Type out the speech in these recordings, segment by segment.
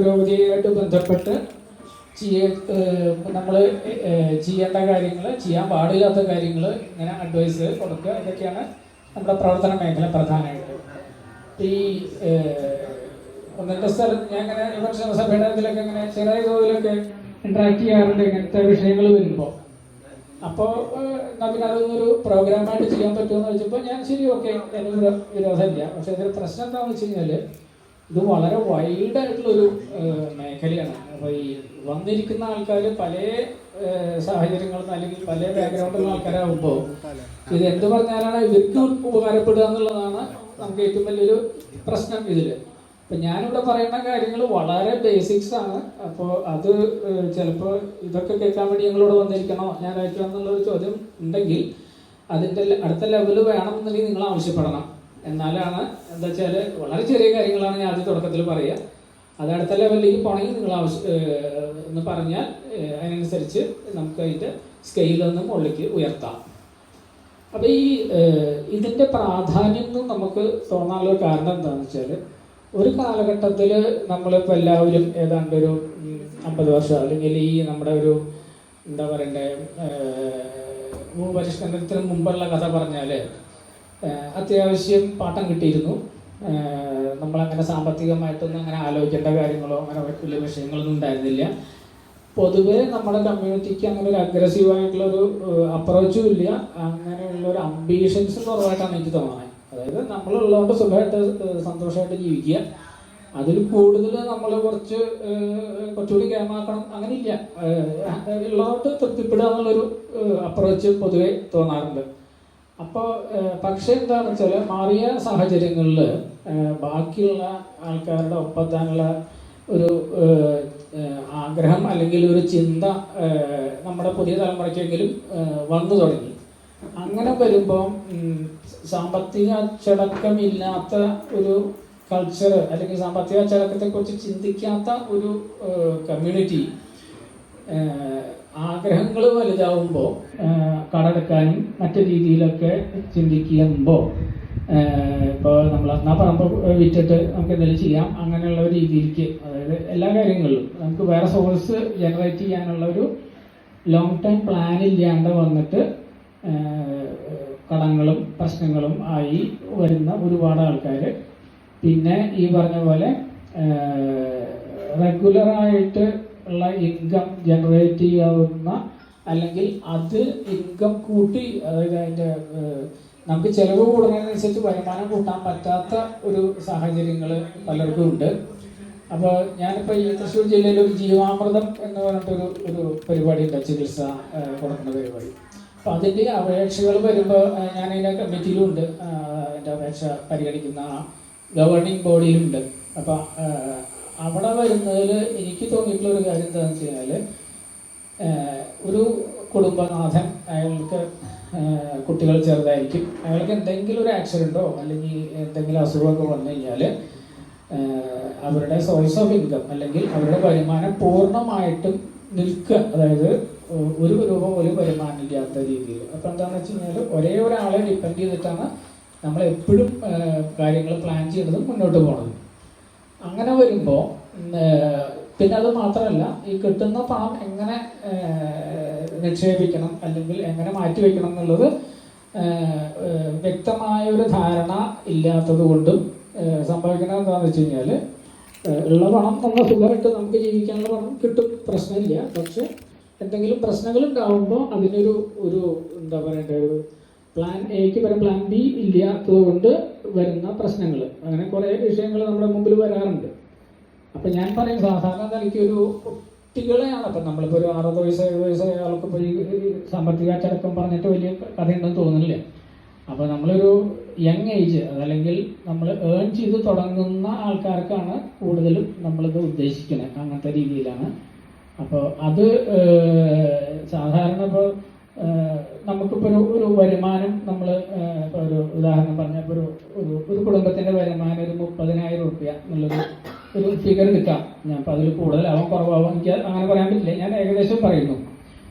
പുരോഗതിയായിട്ട് ബന്ധപ്പെട്ട് നമ്മൾ ചെയ്യേണ്ട കാര്യങ്ങൾ, ചെയ്യാൻ പാടില്ലാത്ത കാര്യങ്ങൾ ഇങ്ങനെ അഡ്വൈസ് കൊടുക്കുക, ഇതൊക്കെയാണ് നമ്മുടെ പ്രവർത്തന മേഖല പ്രധാനമായിട്ട്. ഈ ഒന്നിൻ്റെ സ്ഥലത്ത് ഞാൻ ഇങ്ങനെ വിമർശന സഭയുടെ ഇതിലൊക്കെ ഇങ്ങനെ ചെറിയ തോതിലൊക്കെ ഇൻട്രാക്ട് ചെയ്യാറുണ്ട് ഇങ്ങനത്തെ വിഷയങ്ങൾ വരുമ്പോൾ. അപ്പോൾ പിന്നെ അതൊന്നൊരു പ്രോഗ്രാമായിട്ട് ചെയ്യാൻ പറ്റുമെന്ന് വെച്ചപ്പോൾ ഞാൻ ശരി ഓക്കെ, എന്നൊരു വിരോധമില്ല. പക്ഷേ ഇതിൽ പ്രശ്നം എന്താണെന്ന് വെച്ച് കഴിഞ്ഞാൽ ഇത് വളരെ വൈഡായിട്ടുള്ളൊരു മേഖലയാണ്. അപ്പോൾ ഈ വന്നിരിക്കുന്ന ആൾക്കാർ പല സാഹചര്യങ്ങളിൽ നിന്ന് അല്ലെങ്കിൽ പല ബാക്ക്ഗ്രൗണ്ടിലുള്ള ആൾക്കാരാകുമ്പോൾ ഇത് എന്ത് പറഞ്ഞാലാണ് ഇവർക്ക് ഉപകാരപ്പെടുക എന്നുള്ളതാണ് നമുക്ക് ഏറ്റവും വലിയൊരു പ്രശ്നം ഇതിൽ. അപ്പം ഞാനിവിടെ പറയുന്ന കാര്യങ്ങൾ വളരെ ബേസിക്സ് ആണ്. അപ്പോൾ അത് ചിലപ്പോൾ ഇതൊക്കെ കേൾക്കാൻ വേണ്ടി ഞങ്ങളിവിടെ വന്നിരിക്കണോ ഞാൻ അയക്കണം എന്നുള്ളൊരു ചോദ്യം ഉണ്ടെങ്കിൽ അതിൻ്റെ അടുത്ത ലെവല് വേണമെന്നുണ്ടെങ്കിൽ നിങ്ങൾ ആവശ്യപ്പെടണം. എന്നാലാണ് എന്താ വെച്ചാൽ വളരെ ചെറിയ കാര്യങ്ങളാണ് ഞാൻ ആദ്യം തുടക്കത്തിൽ പറയുക. അത് അടുത്ത ലെവലിലേക്ക് പോകണമെങ്കിൽ നിങ്ങൾ എന്ന് പറഞ്ഞാൽ അതിനനുസരിച്ച് നമുക്ക് അതിൻ്റെ സ്കെയിലൊന്നും മുകളിലേക്ക് ഉയർത്താം. അപ്പോൾ ഈ ഇതിൻ്റെ പ്രാധാന്യം നമുക്ക് തോന്നാനുള്ള കാരണം എന്താണെന്ന് വെച്ചാൽ ഒരു കാലഘട്ടത്തിൽ നമ്മളിപ്പോൾ എല്ലാവരും ഏതാണ്ട് ഒരു 50 വർഷം അല്ലെങ്കിൽ ഈ നമ്മുടെ ഒരു എന്താ പറയണ്ടേ ഭൂപരിഷ്കരണത്തിന് മുമ്പുള്ള കഥ പറഞ്ഞാൽ അത്യാവശ്യം പാഠം കിട്ടിയിരുന്നു. നമ്മളങ്ങനെ സാമ്പത്തികമായിട്ടൊന്നും അങ്ങനെ ആലോചിക്കേണ്ട കാര്യങ്ങളോ അങ്ങനെ വലിയ വിഷയങ്ങളൊന്നും ഉണ്ടായിരുന്നില്ല. പൊതുവെ നമ്മുടെ കമ്മ്യൂണിറ്റിക്ക് അങ്ങനെ ഒരു അഗ്രസീവായിട്ടുള്ളൊരു അപ്രോച്ചും ഇല്ല, അങ്ങനെയുള്ളൊരു അംബീഷൻസ് കുറവായിട്ടാണ് എനിക്ക് തോന്നുന്നത്. അതായത് നമ്മളുള്ളതുകൊണ്ട് സുഖമായിട്ട് സന്തോഷമായിട്ട് ജീവിക്കുക, അതിൽ കൂടുതൽ നമ്മൾ കുറച്ചുകൂടി കേമാക്കണം അങ്ങനെ ഇല്ല, ഉള്ളതുകൊണ്ട് തൃപ്തിപ്പെടുക എന്നുള്ളൊരു അപ്രോച്ച് പൊതുവെ തോന്നാറുണ്ട്. അപ്പോൾ പക്ഷേ എന്താണെന്ന് വെച്ചാൽ മാറിയ സാഹചര്യങ്ങളിൽ ബാക്കിയുള്ള ആൾക്കാരുടെ ഒപ്പത്താനുള്ള ഒരു ആഗ്രഹം അല്ലെങ്കിൽ ഒരു ചിന്ത നമ്മുടെ പുതിയ തലമുറയ്ക്കെങ്കിലും വന്നു തുടങ്ങി. അങ്ങനെ വരുമ്പോൾ സാമ്പത്തിക അച്ചടക്കമില്ലാത്ത ഒരു കൾച്ചർ അല്ലെങ്കിൽ സാമ്പത്തിക അച്ചടക്കത്തെക്കുറിച്ച് ചിന്തിക്കാത്ത ഒരു കമ്മ്യൂണിറ്റി ആഗ്രഹങ്ങൾ വലുതാവുമ്പോൾ കടമെടുക്കാനും മറ്റു രീതിയിലൊക്കെ ചിന്തിക്കുമ്പോൾ ഇപ്പോൾ നമ്മൾ എന്നാ പറമ്പ് വിറ്റിട്ട് നമുക്ക് എന്തെങ്കിലും ചെയ്യാം അങ്ങനെയുള്ള ഒരു രീതിയിലേക്ക്, അതായത് എല്ലാ കാര്യങ്ങളിലും നമുക്ക് വേറെ സോഴ്സ് ജനറേറ്റ് ചെയ്യാനുള്ള ഒരു ലോങ് ടൈം പ്ലാൻ ഇല്ലാണ്ട് വന്നിട്ട് കടങ്ങളും പ്രശ്നങ്ങളും ആയി വരുന്ന ഒരുപാട് ആൾക്കാർ. പിന്നെ ഈ പറഞ്ഞ പോലെ റെഗുലറായിട്ട് ഉള്ള ഇൻകം ജനറേറ്റ് ചെയ്യാവുന്ന അല്ലെങ്കിൽ അത് ഇൻകം കൂട്ടി, അതായത് അതിൻ്റെ നമുക്ക് ചിലവ് കൂടുന്നതിനനുസരിച്ച് വരുമാനം കൂട്ടാൻ പറ്റാത്ത ഒരു സാഹചര്യങ്ങൾ പലർക്കും ഉണ്ട്. അപ്പോൾ ഞാനിപ്പോൾ ഈ തൃശ്ശൂർ ജില്ലയിൽ ഒരു ജീവാമൃതം എന്ന് പറഞ്ഞിട്ടൊരു പരിപാടി ഉണ്ട്, ചികിത്സ കൊടുക്കുന്ന പരിപാടി. അപ്പോൾ അതിൻ്റെ അപേക്ഷകൾ വരുമ്പോൾ ഞാൻ അതിൻ്റെ കമ്മിറ്റിയിലും ഉണ്ട്, അതിൻ്റെ അപേക്ഷ പരിഗണിക്കുന്ന ഗവേണിംഗ് ബോഡിയിലുണ്ട്. അപ്പോൾ അവിടെ വരുന്നതിൽ എനിക്ക് തോന്നിയിട്ടുള്ളൊരു കാര്യം എന്താണെന്ന് വെച്ച് കഴിഞ്ഞാൽ ഒരു കുടുംബനാഥൻ, അയാൾക്ക് കുട്ടികൾ ചെറുതായിരിക്കും, അയാൾക്ക് എന്തെങ്കിലും ഒരു ആക്സിഡൻറ്റോ അല്ലെങ്കിൽ എന്തെങ്കിലും അസുഖമൊക്കെ വന്നു കഴിഞ്ഞാൽ അവരുടെ സോഴ്സ് ഓഫ് ഇൻകം അല്ലെങ്കിൽ അവരുടെ വരുമാനം പൂർണ്ണമായിട്ടും നിൽക്കുക, അതായത് ഒരു രൂപ പോലും വരുമാനം ഇല്ലാത്ത രീതിയിൽ. അപ്പോൾ എന്താണെന്ന് വെച്ച് കഴിഞ്ഞാൽ ഒരേ ഒരാളെ ഡിപ്പെൻഡ് ചെയ്തിട്ടാണ് നമ്മളെപ്പോഴും കാര്യങ്ങൾ പ്ലാൻ ചെയ്യുന്നതും മുന്നോട്ട് പോകുന്നത്. അങ്ങനെ വരുമ്പോൾ പിന്നെ അത് മാത്രമല്ല, ഈ കിട്ടുന്ന പണം എങ്ങനെ നിക്ഷേപിക്കണം അല്ലെങ്കിൽ എങ്ങനെ മാറ്റിവെക്കണം എന്നുള്ളത് വ്യക്തമായ ഒരു ധാരണ ഇല്ലാത്തത് കൊണ്ടും സംഭവിക്കുന്നത് എന്താണെന്ന് വെച്ച് കഴിഞ്ഞാൽ ഉള്ള പണം നമ്മൾ സുഖമായിട്ട് നമുക്ക് ജീവിക്കാനുള്ള പണം കിട്ടും, പ്രശ്നമില്ല. പക്ഷെ എന്തെങ്കിലും പ്രശ്നങ്ങൾ ഉണ്ടാകുമ്പോൾ അതിനൊരു എന്താ പറയണ്ടേ, ഒരു പ്ലാൻ എക്ക് പകരം പ്ലാൻ ബി ഇല്ലാത്തത് കൊണ്ട് വരുന്ന പ്രശ്നങ്ങൾ, അങ്ങനെ കുറേ വിഷയങ്ങൾ നമ്മുടെ മുമ്പിൽ വരാറുണ്ട്. അപ്പം ഞാൻ പറയും സാധാരണ നിലയ്ക്ക് ഒരു കുട്ടികളെയാണ്, അപ്പം നമ്മളിപ്പോൾ ഒരു 60 വയസ്സ് 70 വയസ്സായ ആൾക്കിപ്പോൾ ഈ സാമ്പത്തിക അച്ചടക്കം പറഞ്ഞിട്ട് വലിയ കഥയുണ്ടെന്ന് തോന്നുന്നില്ല. അപ്പോൾ നമ്മളൊരു യങ് ഏജ് അതല്ലെങ്കിൽ നമ്മൾ ഏൺ ചെയ്ത് തുടങ്ങുന്ന ആൾക്കാർക്കാണ് കൂടുതലും നമ്മളിത് ഉദ്ദേശിക്കുന്നത്, അങ്ങനത്തെ രീതിയിലാണ്. അപ്പോൾ അത് സാധാരണ ഇപ്പോൾ നമുക്കിപ്പോൾ ഒരു വരുമാനം നമ്മൾ ഇപ്പോൾ ഒരു ഉദാഹരണം പറഞ്ഞപ്പോൾ ഒരു കുടുംബത്തിൻ്റെ വരുമാനം ഒരു 30,000 രൂപ എന്നുള്ളൊരു ഫിഗർ എടുക്കാം. ഞാൻ അപ്പോൾ അതിൽ കൂടുതലാവാം കുറവാവാം എനിക്ക് അങ്ങനെ പറയാൻ പറ്റില്ല, ഞാൻ ഏകദേശം പറയുന്നു.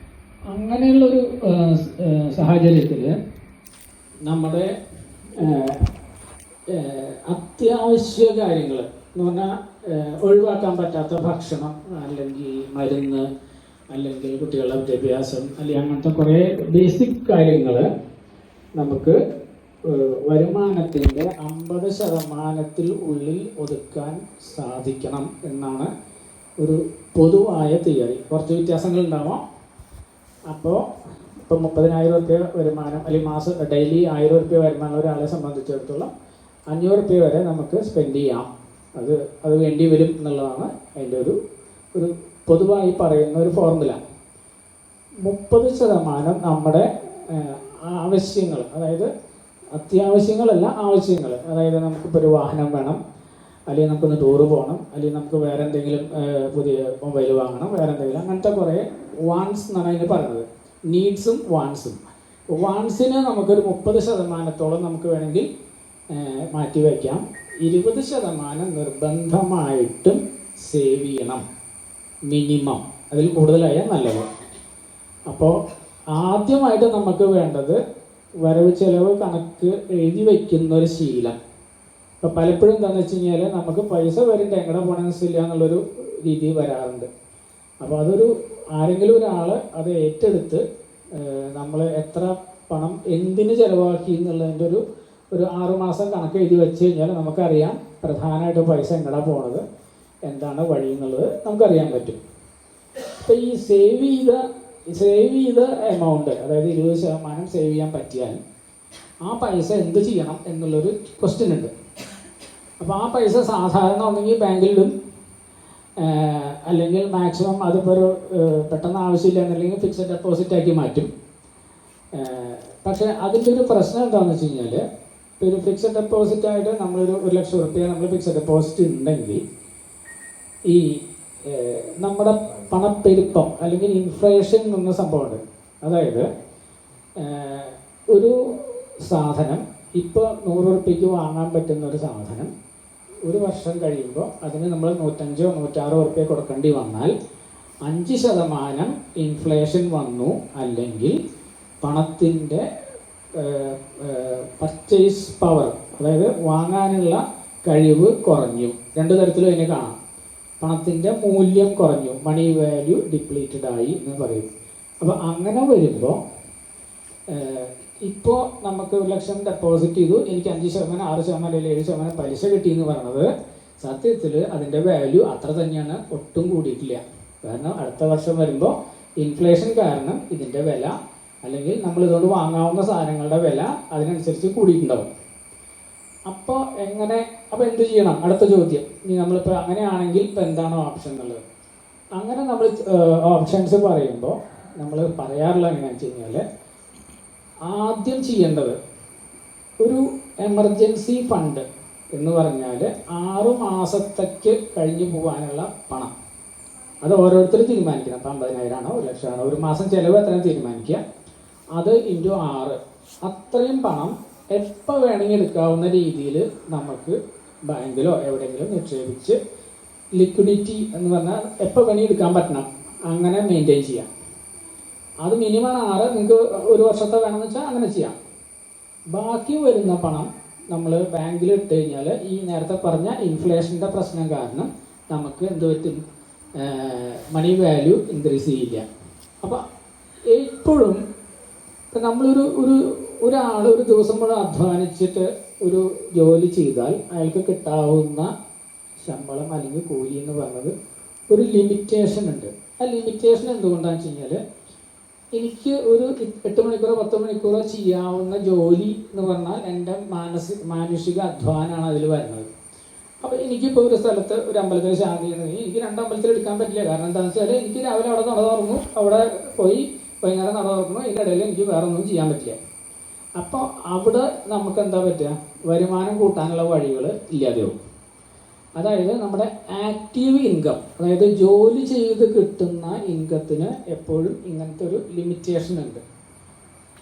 അങ്ങനെയുള്ളൊരു സാഹചര്യത്തിൽ നമ്മുടെ അത്യാവശ്യ കാര്യങ്ങൾ, എന്ന് പറഞ്ഞാൽ ഒഴിവാക്കാൻ പറ്റാത്ത ഭക്ഷണം, അല്ലെങ്കിൽ മരുന്ന്, അല്ലെങ്കിൽ കുട്ടികളുടെ വിദ്യാഭ്യാസം, അല്ലെങ്കിൽ അങ്ങനത്തെ കുറേ ബേസിക് കാര്യങ്ങൾ നമുക്ക് വരുമാനത്തിൻ്റെ 50% ഉള്ളിൽ ഒതുക്കാൻ സാധിക്കണം എന്നാണ് ഒരു പൊതുവായ തിയറി. കുറച്ച് വ്യത്യാസങ്ങളുണ്ടാവാം. അപ്പോൾ ഇപ്പം 30,000 റുപ്യ വരുമാനം, അല്ലെങ്കിൽ മാസം ഡെയിലി 1000 റുപ്യ വരുമാനം ഒരാളെ സംബന്ധിച്ചിടത്തോളം 500 റുപ്യ വരെ നമുക്ക് സ്പെൻഡ് ചെയ്യാം. അത് വേണ്ടി വരും എന്നുള്ളതാണ് അതിൻ്റെ ഒരു പൊതുവായി പറയുന്ന ഒരു ഫോർമുല. 30% നമ്മുടെ ആവശ്യങ്ങൾ, അതായത് അത്യാവശ്യങ്ങളല്ല ആവശ്യങ്ങൾ, അതായത് നമുക്കിപ്പോൾ ഒരു വാഹനം വേണം, അല്ലെങ്കിൽ നമുക്കൊന്ന് ടൂറ് പോകണം, അല്ലെങ്കിൽ നമുക്ക് വേറെ എന്തെങ്കിലും പുതിയ മൊബൈൽ വാങ്ങണം, വേറെ എന്തെങ്കിലും, അങ്ങനത്തെ കുറേ വാൺസ് എന്നാണ് അതിന് പറയുന്നത്. നീഡ്സും വാൺസും. വാൺസിന് നമുക്കൊരു 30% നമുക്ക് വേണമെങ്കിൽ മാറ്റി വയ്ക്കാം. 20% നിർബന്ധമായിട്ടും സേവ് ചെയ്യണം, മിനിമം. അതിൽ കൂടുതലായാൽ നല്ലത്. അപ്പോൾ ആദ്യമായിട്ട് നമുക്ക് വേണ്ടത് വരവ് ചെലവ് കണക്ക് എഴുതി വയ്ക്കുന്ന ഒരു ശീലം. ഇപ്പോൾ പലപ്പോഴും എന്താണെന്ന് വെച്ച് കഴിഞ്ഞാൽ നമുക്ക് പൈസ വരുന്നുണ്ട്, എങ്ങടെ പോകണമെന്നില്ല എന്നുള്ളൊരു രീതി വരാറുണ്ട്. അപ്പോൾ ആരെങ്കിലും ഒരാൾ അത് ഏറ്റെടുത്ത് നമ്മൾ എത്ര പണം എന്തിന് ചിലവാക്കി എന്നുള്ളതിൻ്റെ ഒരു 6 മാസം കണക്ക് എഴുതി വെച്ച് കഴിഞ്ഞാൽ നമുക്കറിയാം പ്രധാനമായിട്ട് പൈസ എങ്ങടാ പോണത്, എന്താണ് വഴി എന്നുള്ളത് നമുക്കറിയാൻ പറ്റും. അപ്പോൾ ഈ സേവ് ചെയ്ത എമൗണ്ട്, അതായത് 20% സേവ് ചെയ്യാൻ പറ്റിയാൽ ആ പൈസ എന്ത് ചെയ്യണം എന്നുള്ളൊരു ക്വസ്റ്റ്യൻ ഉണ്ട്. അപ്പോൾ ആ പൈസ സാധാരണ ഒന്നെങ്കിൽ ബാങ്കിലിടും, അല്ലെങ്കിൽ മാക്സിമം അതിപ്പോൾ പെട്ടെന്ന് ആവശ്യമില്ല എന്നല്ലെങ്കിൽ ഫിക്സഡ് ഡെപ്പോസിറ്റ് ആക്കി മാറ്റും. പക്ഷേ അതിൻ്റെ ഒരു പ്രശ്നം എന്താണെന്ന് വെച്ച് കഴിഞ്ഞാൽ, ഒരു ഫിക്സഡ് ഡെപ്പോസിറ്റ് ആയിട്ട് നമ്മളൊരു 1,00,000 റുപ്യ നമ്മൾ ഫിക്സഡ് ഡെപ്പോസിറ്റ് ഉണ്ടെങ്കിൽ ഈ നമ്മുടെ പണപ്പെരുപ്പം അല്ലെങ്കിൽ ഇൻഫ്ലേഷൻ എന്ന സംഭവമുണ്ട്. അതായത് ഒരു സാധനം ഇപ്പോൾ 100 റുപ്യക്ക് വാങ്ങാൻ പറ്റുന്ന ഒരു സാധനം ഒരു വർഷം കഴിയുമ്പോൾ അതിന് നമ്മൾ 105-106 റുപ്യ കൊടുക്കേണ്ടി വന്നാൽ 5% ഇൻഫ്ലേഷൻ വന്നു, അല്ലെങ്കിൽ പണത്തിൻ്റെ പർച്ചേസ് പവർ, അതായത് വാങ്ങാനുള്ള കഴിവ് കുറഞ്ഞു. 2 തരത്തിലും അതിനെ കാണാം. പണത്തിൻ്റെ മൂല്യം കുറഞ്ഞു, മണി വാല്യൂ ഡിപ്ലീറ്റഡ് ആയി എന്ന് പറയും. അപ്പോൾ അങ്ങനെ വരുമ്പോൾ ഇപ്പോൾ നമുക്ക് 1,00,000 ഡെപ്പോസിറ്റ് ചെയ്തു, എനിക്ക് 5%, 6% അല്ലെങ്കിൽ 7% പലിശ കിട്ടിയെന്ന് പറയുന്നത് സത്യത്തിൽ അതിൻ്റെ വാല്യൂ അത്ര തന്നെയാണ്, ഒട്ടും കൂടിയിട്ടില്ല. കാരണം അടുത്ത വർഷം വരുമ്പോൾ ഇൻഫ്ലേഷൻ കാരണം ഇതിൻ്റെ വില, അല്ലെങ്കിൽ നമ്മൾ ഇതുകൊണ്ട് വാങ്ങാവുന്ന സാധനങ്ങളുടെ വില അതിനനുസരിച്ച് കൂടിയിട്ടുണ്ടാവും. അപ്പോൾ എന്ത് ചെയ്യണം? അടുത്ത ചോദ്യം. ഇനി നമ്മളിപ്പോൾ അങ്ങനെയാണെങ്കിൽ ഇപ്പോൾ എന്താണ് ഓപ്ഷൻ എന്നുള്ളത്. അങ്ങനെ നമ്മൾ ഓപ്ഷൻസ് പറയുമ്പോൾ നമ്മൾ പറയാറുള്ളത് എങ്ങനെയാണെന്ന് വെച്ച് കഴിഞ്ഞാൽ, ആദ്യം ചെയ്യേണ്ടത് ഒരു എമർജൻസി ഫണ്ട് എന്ന് പറഞ്ഞാൽ 6 മാസത്തേക്ക് കഴിഞ്ഞു പോകാനുള്ള പണം. അത് ഓരോരുത്തരും തീരുമാനിക്കണം. അപ്പോൾ 50,000 ആണോ 1,00,000 ആണോ, ഒരു മാസം ചിലവ് എത്രയും തീരുമാനിക്കുക. അത് × 6, അത്രയും പണം എപ്പോൾ വേണമെങ്കിൽ എടുക്കാവുന്ന രീതിയിൽ നമുക്ക് ബാങ്കിലോ എവിടെയെങ്കിലും നിക്ഷേപിച്ച് ലിക്വിഡിറ്റി എന്ന് പറഞ്ഞാൽ എപ്പോൾ വേണമെങ്കിൽ എടുക്കാൻ പറ്റണം, അങ്ങനെ മെയിൻറ്റെയിൻ ചെയ്യാം. അത് മിനിമം 6, നിങ്ങൾക്ക് ഒരു വർഷത്തെ വേണമെന്ന് വെച്ചാൽ അങ്ങനെ ചെയ്യാം. ബാക്കി വരുന്ന പണം നമ്മൾ ബാങ്കിൽ ഇട്ട് കഴിഞ്ഞാൽ ഈ നേരത്തെ പറഞ്ഞ ഇൻഫ്ലേഷൻ്റെ പ്രശ്നം കാരണം നമുക്ക് എന്ത് പറ്റും, മണി വാല്യൂ ഇൻക്രീസ് ചെയ്യില്ല. അപ്പോൾ എപ്പോഴും ഇപ്പം ഒരാൾ ഒരു ദിവസം മുഴുവൻ അധ്വാനിച്ചിട്ട് ഒരു ജോലി ചെയ്താൽ അയാൾക്ക് കിട്ടാവുന്ന ശമ്പളം അല്ലെങ്കിൽ കൂലി എന്ന് പറഞ്ഞത് ഒരു ലിമിറ്റേഷൻ ഉണ്ട്. ആ ലിമിറ്റേഷൻ എന്തുകൊണ്ടാണെന്ന് വെച്ച് കഴിഞ്ഞാൽ, എനിക്ക് ഒരു 8 മണിക്കൂറോ 10 മണിക്കൂറോ ചെയ്യാവുന്ന ജോലി എന്ന് പറഞ്ഞാൽ എൻ്റെ മാനുഷിക അധ്വാനമാണ് അതിൽ വരുന്നത്. അപ്പോൾ എനിക്കിപ്പോൾ ഒരു സ്ഥലത്ത് ഒരു അമ്പലത്തിൽ ശാന്തി ചെയ്യുന്നെങ്കിൽ എനിക്ക് 2 അമ്പലത്തിൽ എടുക്കാൻ പറ്റില്ല. കാരണം എന്താണെന്ന് വെച്ചാൽ എനിക്ക് രാവിലെ അവിടെ നട തുറന്നു, അവിടെ പോയി വൈകുന്നേരം നട തുറക്കുന്നു, ഇതിൻ്റെ ഇടയിൽ എനിക്ക് വേറെ ഒന്നും ചെയ്യാൻ പറ്റില്ല. അപ്പോൾ അവിടെ നമുക്ക് എന്താ പറ്റുക, വരുമാനം കൂട്ടാനുള്ള വഴികൾ ഇല്ലാതെയാവും. അതായത് നമ്മുടെ ആക്റ്റീവ് ഇൻകം, അതായത് ജോലി ചെയ്ത് കിട്ടുന്ന ഇൻകത്തിന് എപ്പോഴും ഇങ്ങനത്തെ ഒരു ലിമിറ്റേഷൻ ഉണ്ട്.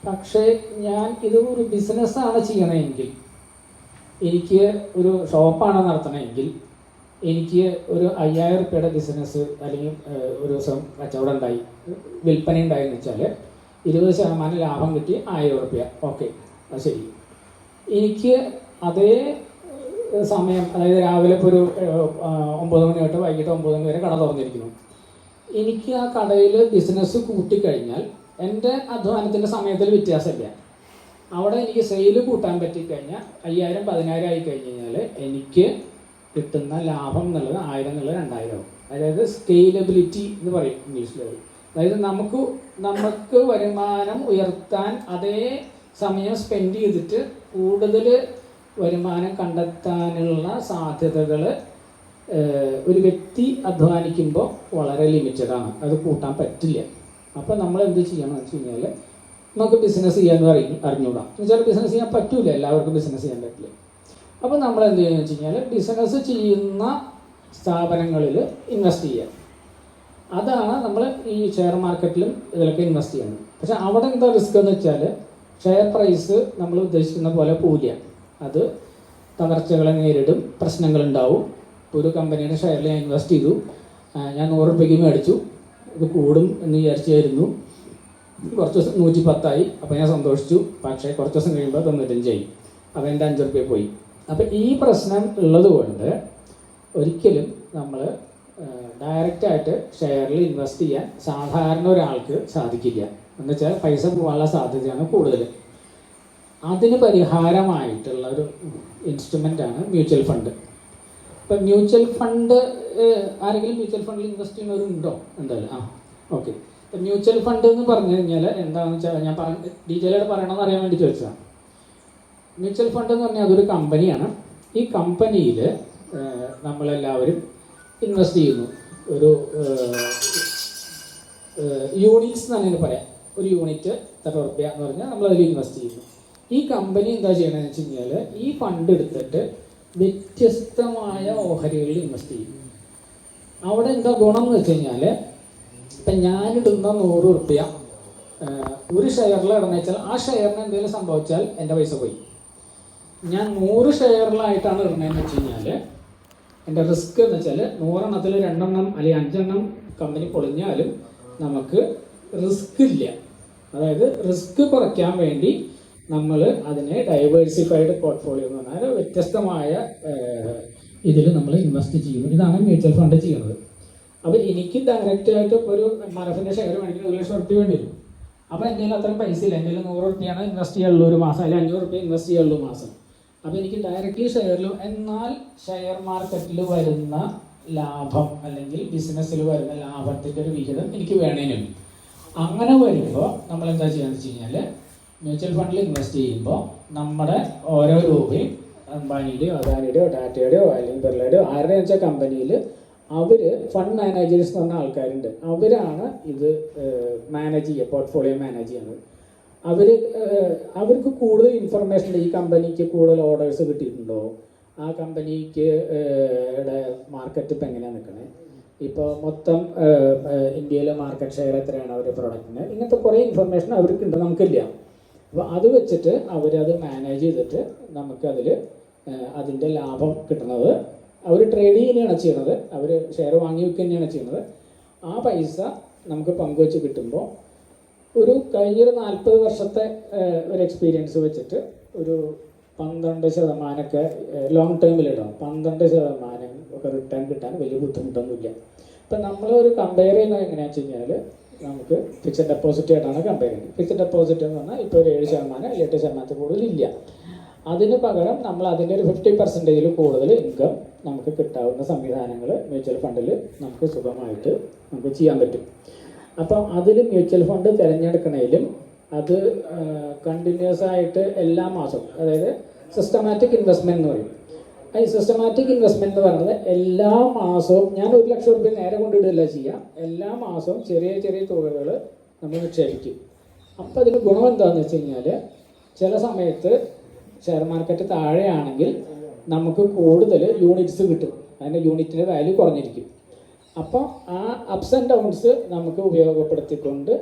പക്ഷേ ഇത് ഒരു ബിസിനസ്സാണ് ചെയ്യണമെങ്കിൽ, എനിക്ക് ഒരു ഷോപ്പാണ് നടത്തണമെങ്കിൽ, എനിക്ക് ഒരു 5,000 റുപ്യയുടെ ബിസിനസ് അല്ലെങ്കിൽ ഒരു ദിവസം കച്ചവടം ഉണ്ടായി, വിൽപ്പന ഉണ്ടായെന്ന് വെച്ചാൽ 20% ലാഭം കിട്ടി 1,000 റുപ്യ, ഓക്കെ, അത് ശരി. എനിക്ക് അതേ സമയം, അതായത് രാവിലെ ഇപ്പോൾ ഒരു 9 മണി തൊട്ട് വൈകിട്ട് 9 മണി വരെ കട തുറന്നിരിക്കുന്നു. എനിക്ക് ആ കടയിൽ ബിസിനസ് കൂട്ടിക്കഴിഞ്ഞാൽ എൻ്റെ അധ്വാനത്തിൻ്റെ സമയത്തിൽ വ്യത്യാസമില്ല. അവിടെ എനിക്ക് സെയിൽ കൂട്ടാൻ പറ്റിക്കഴിഞ്ഞാൽ 5000 10000 ആയി കഴിഞ്ഞ് കഴിഞ്ഞാൽ എനിക്ക് കിട്ടുന്ന ലാഭം എന്നുള്ളത് 1000 എന്നുള്ളത് 2000 ആവും. അതായത് സ്കെയിലബിലിറ്റി എന്ന് പറയും ഇംഗ്ലീഷിൽ. അതായത് നമുക്ക് വരുമാനം ഉയർത്താൻ അതേ സമയം സ്പെൻഡ് ചെയ്തിട്ട് കൂടുതൽ വരുമാനം കണ്ടെത്താനുള്ള സാധ്യതകൾ ഒരു വ്യക്തി അധ്വാനിക്കുമ്പോൾ വളരെ ലിമിറ്റഡാണ്. അത് കൂട്ടാൻ പറ്റില്ല. അപ്പോൾ നമ്മൾ എന്ത് ചെയ്യണമെന്ന് വെച്ച് കഴിഞ്ഞാൽ നമുക്ക് ബിസിനസ് ചെയ്യാമെന്ന് അറിഞ്ഞൂടാം. എന്നുവെച്ചാൽ ബിസിനസ് ചെയ്യാൻ പറ്റില്ല, എല്ലാവർക്കും ബിസിനസ് ചെയ്യാൻ പറ്റില്ല. അപ്പോൾ നമ്മൾ എന്ത് ചെയ്യുക വെച്ച് കഴിഞ്ഞാൽ ബിസിനസ് ചെയ്യുന്ന സ്ഥാപനങ്ങളിൽ ഇൻവെസ്റ്റ് ചെയ്യുക. അതാണ് നമ്മൾ ഈ ഷെയർ മാർക്കറ്റിലും ഇതിലൊക്കെ ഇൻവെസ്റ്റ് ചെയ്യുന്നത്. പക്ഷേ അവിടെ എന്താ റിസ്ക് എന്ന് വെച്ചാൽ ഷെയർ പ്രൈസ് നമ്മൾ ഉദ്ദേശിക്കുന്ന പോലെ പോവില്ല. അത് തകർച്ചകളെ നേരിടും, പ്രശ്നങ്ങളുണ്ടാവും. ഒരു കമ്പനിയുടെ ഷെയറിൽ ഞാൻ ഇൻവെസ്റ്റ് ചെയ്തു, ഞാൻ 100 രൂപയ്ക്ക് മേടിച്ചു, ഇത് കൂടും എന്ന് വിചാരിച്ചായിരുന്നു. കുറച്ച് ദിവസം 110 അപ്പോൾ ഞാൻ സന്തോഷിച്ചു. പക്ഷേ കുറച്ച് ദിവസം കഴിയുമ്പോൾ 95 ആയി. അപ്പോൾ എൻ്റെ 5 രൂപ പോയി. അപ്പോൾ ഈ പ്രശ്നം ഉള്ളത് കൊണ്ട് ഒരിക്കലും നമ്മൾ ഡയറക്റ്റായിട്ട് ഷെയറിൽ ഇൻവെസ്റ്റ് ചെയ്യാൻ സാധാരണ ഒരാൾക്ക് സാധിക്കില്ല. എന്ന് വെച്ചാൽ പൈസ പോകാനുള്ള സാധ്യതയാണ് കൂടുതൽ. അതിന് പരിഹാരമായിട്ടുള്ള ഒരു ഇൻസ്ട്രുമെൻ്റാണ് മ്യൂച്വൽ ഫണ്ട്. ഇപ്പം മ്യൂച്വൽ ഫണ്ട് ആരെങ്കിലും മ്യൂച്വൽ ഫണ്ടിൽ ഇൻവെസ്റ്റ് ചെയ്യുന്നവരുണ്ടോ? എന്തായാലും ഓക്കെ. ഇപ്പം മ്യൂച്വൽ ഫണ്ട് എന്ന് പറഞ്ഞു കഴിഞ്ഞാൽ എന്താണെന്ന് വെച്ചാൽ ഞാൻ ഡീറ്റെയിലായിട്ട് പറയണമെന്ന് അറിയാൻ വേണ്ടി ചോദിച്ചതാണ്. മ്യൂച്വൽ ഫണ്ട് എന്ന് പറഞ്ഞാൽ അതൊരു കമ്പനിയാണ്. ഈ കമ്പനിയിൽ നമ്മളെല്ലാവരും ഇൻവെസ്റ്റ് ചെയ്യുന്നു. ഒരു യൂണിറ്റ്സ് എന്നാണ് പറയാം. ഒരു യൂണിറ്റ് എത്ര രൂപ എന്ന് പറഞ്ഞാൽ നമ്മളതിൽ ഇൻവെസ്റ്റ് ചെയ്യുന്നു. ഈ കമ്പനി എന്താ ചെയ്യണമെന്ന് വെച്ച് കഴിഞ്ഞാൽ ഈ ഫണ്ട് എടുത്തിട്ട് വ്യത്യസ്തമായ ഓഹരികളിൽ ഇൻവെസ്റ്റ് ചെയ്യും. അവിടെ എന്താ ഗുണം എന്ന് വെച്ച് കഴിഞ്ഞാൽ ഇപ്പം ഞാനിടുന്ന 100 രൂപ ഒരു ഷെയറിൽ ഇടന്ന് വെച്ചാൽ ആ ഷെയറിന് എന്തെങ്കിലും സംഭവിച്ചാൽ എൻ്റെ പൈസ പോയി. ഞാൻ 100 ഷെയറിലായിട്ടാണ് ഇടുന്നതെന്ന് വെച്ച് കഴിഞ്ഞാൽ എൻ്റെ റിസ്ക് എന്ന് വെച്ചാൽ 100 എണ്ണത്തിൽ 2 എണ്ണം അല്ലെങ്കിൽ 5 എണ്ണം കമ്പനി പൊളിഞ്ഞാലും നമുക്ക് റിസ്ക് ഇല്ല. അതായത് റിസ്ക് കുറയ്ക്കാൻ വേണ്ടി നമ്മൾ അതിനെ ഡൈവേഴ്സിഫൈഡ് പോർട്ട്ഫോളിയോ എന്ന് പറഞ്ഞാൽ വ്യത്യസ്തമായ ഇതിൽ നമ്മൾ ഇൻവെസ്റ്റ് ചെയ്യുന്നു. ഇതാണ് മ്യൂച്വൽ ഫണ്ട് ചെയ്യുന്നത്. അപ്പോൾ എനിക്ക് ഡയറക്റ്റായിട്ട് ഇപ്പോൾ ഒരു MRF-ൻ്റെ ഷെയർ വേണമെങ്കിൽ 1 ലക്ഷം രൂപ വേണ്ടി വരും. അപ്പോൾ എൻ്റെ അത്രയും പൈസ ഇല്ല. എൻ്റെ 100 രൂപയാണ് ഇൻവെസ്റ്റ് ചെയ്യാനുള്ളൂ ഒരു മാസം, അല്ലെങ്കിൽ 500 രൂപ ഇൻവെസ്റ്റ് ചെയ്യാനുള്ളൂ മാസം. അപ്പോൾ എനിക്ക് ഡയറക്റ്റ്ലി ഷെയറിൽ, എന്നാൽ ഷെയർ മാർക്കറ്റിൽ വരുന്ന ലാഭം അല്ലെങ്കിൽ ബിസിനസ്സിൽ വരുന്ന ലാഭത്തിൻ്റെ ഒരു വിഹിതം എനിക്ക് വേണേനും. അങ്ങനെ വരുമ്പോൾ നമ്മൾ എന്താ ചെയ്യുകയെന്ന് വെച്ച് കഴിഞ്ഞാൽ മ്യൂച്വൽ ഫണ്ടിൽ ഇൻവെസ്റ്റ് ചെയ്യുമ്പോൾ നമ്മുടെ ഓരോ രൂപയും അംബാനിയുടെയോ അദാനിയുടെയോ ടാറ്റയുടെയോ അല്ലെങ്കിൽ ബിർളയുടെയോ ആരുടെയും വെച്ചാൽ കമ്പനിയിൽ അവർ ഫണ്ട് മാനേജേഴ്സ് എന്ന് പറഞ്ഞ ആൾക്കാരുണ്ട്. അവരാണ് ഇത് മാനേജ് ചെയ്യുക, പോർട്ട്ഫോളിയോ മാനേജ് ചെയ്യുന്നത്. അവർക്ക് കൂടുതൽ ഇൻഫർമേഷൻ ഉണ്ട്. ഈ കമ്പനിക്ക് കൂടുതൽ ഓർഡേഴ്സ് കിട്ടിയിട്ടുണ്ടോ, ആ കമ്പനിക്ക് മാർക്കറ്റ് ഇപ്പം എങ്ങനെയാണ് നിൽക്കണേ, ഇപ്പോൾ മൊത്തം ഇന്ത്യയിലെ മാർക്കറ്റ് ഷെയർ എത്രയാണ് അവരുടെ പ്രൊഡക്റ്റിന്, ഇങ്ങനത്തെ കുറേ ഇൻഫർമേഷൻ അവർക്കുണ്ട്, നമുക്കില്ല. അപ്പോൾ അത് വെച്ചിട്ട് അവരത് മാനേജ് ചെയ്തിട്ട് നമുക്കതിൽ അതിൻ്റെ ലാഭം കിട്ടുന്നത് അവർ ട്രേഡ് ചെയ്യുകയാണ് ചെയ്യുന്നത്. അവർ ഷെയർ വാങ്ങി വെക്കുക തന്നെയാണ് ചെയ്യുന്നത്. ആ പൈസ നമുക്ക് പങ്കുവെച്ച് കിട്ടുമ്പോൾ ഒരു കഴിഞ്ഞൊരു 40 വർഷത്തെ ഒരു എക്സ്പീരിയൻസ് വെച്ചിട്ട് ഒരു 12% ലോങ് ടേമിലിടാം. 12% ഒക്കെ റിട്ടേൺ കിട്ടാൻ വലിയ ബുദ്ധിമുട്ടൊന്നുമില്ല. ഇപ്പം നമ്മളൊരു കമ്പയർ ചെയ്യുന്നത് എങ്ങനെയാണെന്ന് വെച്ച് കഴിഞ്ഞാൽ നമുക്ക് ഫിക്സഡ് ഡെപ്പോസിറ്റ് ആയിട്ടാണ് കമ്പയർ ചെയ്യുന്നത്. ഫിക്സഡ് ഡെപ്പോസിറ്റ് എന്ന് പറഞ്ഞാൽ ഇപ്പോൾ ഒരു 7% 8% കൂടുതലില്ല. അതിന് പകരം നമ്മൾ അതിൻ്റെ ഒരു 50% കൂടുതൽ ഇൻകം നമുക്ക് കിട്ടാവുന്ന സംവിധാനങ്ങൾ മ്യൂച്വൽ ഫണ്ടിൽ നമുക്ക് സുഖമായിട്ട് നമുക്ക് ചെയ്യാൻ പറ്റും. അപ്പം അതിൽ മ്യൂച്വൽ ഫണ്ട് തിരഞ്ഞെടുക്കണേലും അത് കണ്ടിന്യൂസ് ആയിട്ട് എല്ലാ മാസവും, അതായത് സിസ്റ്റമാറ്റിക് ഇൻവെസ്റ്റ്മെൻറ്റ് എന്ന് പറയും. ഈ സിസ്റ്റമാറ്റിക് ഇൻവെസ്റ്റ്മെൻറ്റ് എന്ന് പറയുന്നത് എല്ലാ മാസവും ഞാൻ 1 ലക്ഷം രൂപ നേരെ കൊണ്ടിടുകയല്ല ചെയ്യാം. എല്ലാ മാസവും ചെറിയ ചെറിയ തുകകൾ നമ്മൾ നിക്ഷേപിക്കും. അപ്പോൾ അതിന് ഗുണം എന്താണെന്ന് വെച്ച് കഴിഞ്ഞാൽ ചില സമയത്ത് ഷെയർ മാർക്കറ്റ് താഴെയാണെങ്കിൽ നമുക്ക് കൂടുതൽ യൂണിറ്റ്സ് കിട്ടും. അതിൻ്റെ യൂണിറ്റിൻ്റെ വാല്യൂ കുറഞ്ഞിരിക്കും. അപ്പോൾ ആ അപ്സ് ആൻഡ് ഡൗൺസ് നമുക്ക് ഉപയോഗപ്പെടുത്തിക്കൊണ്ട്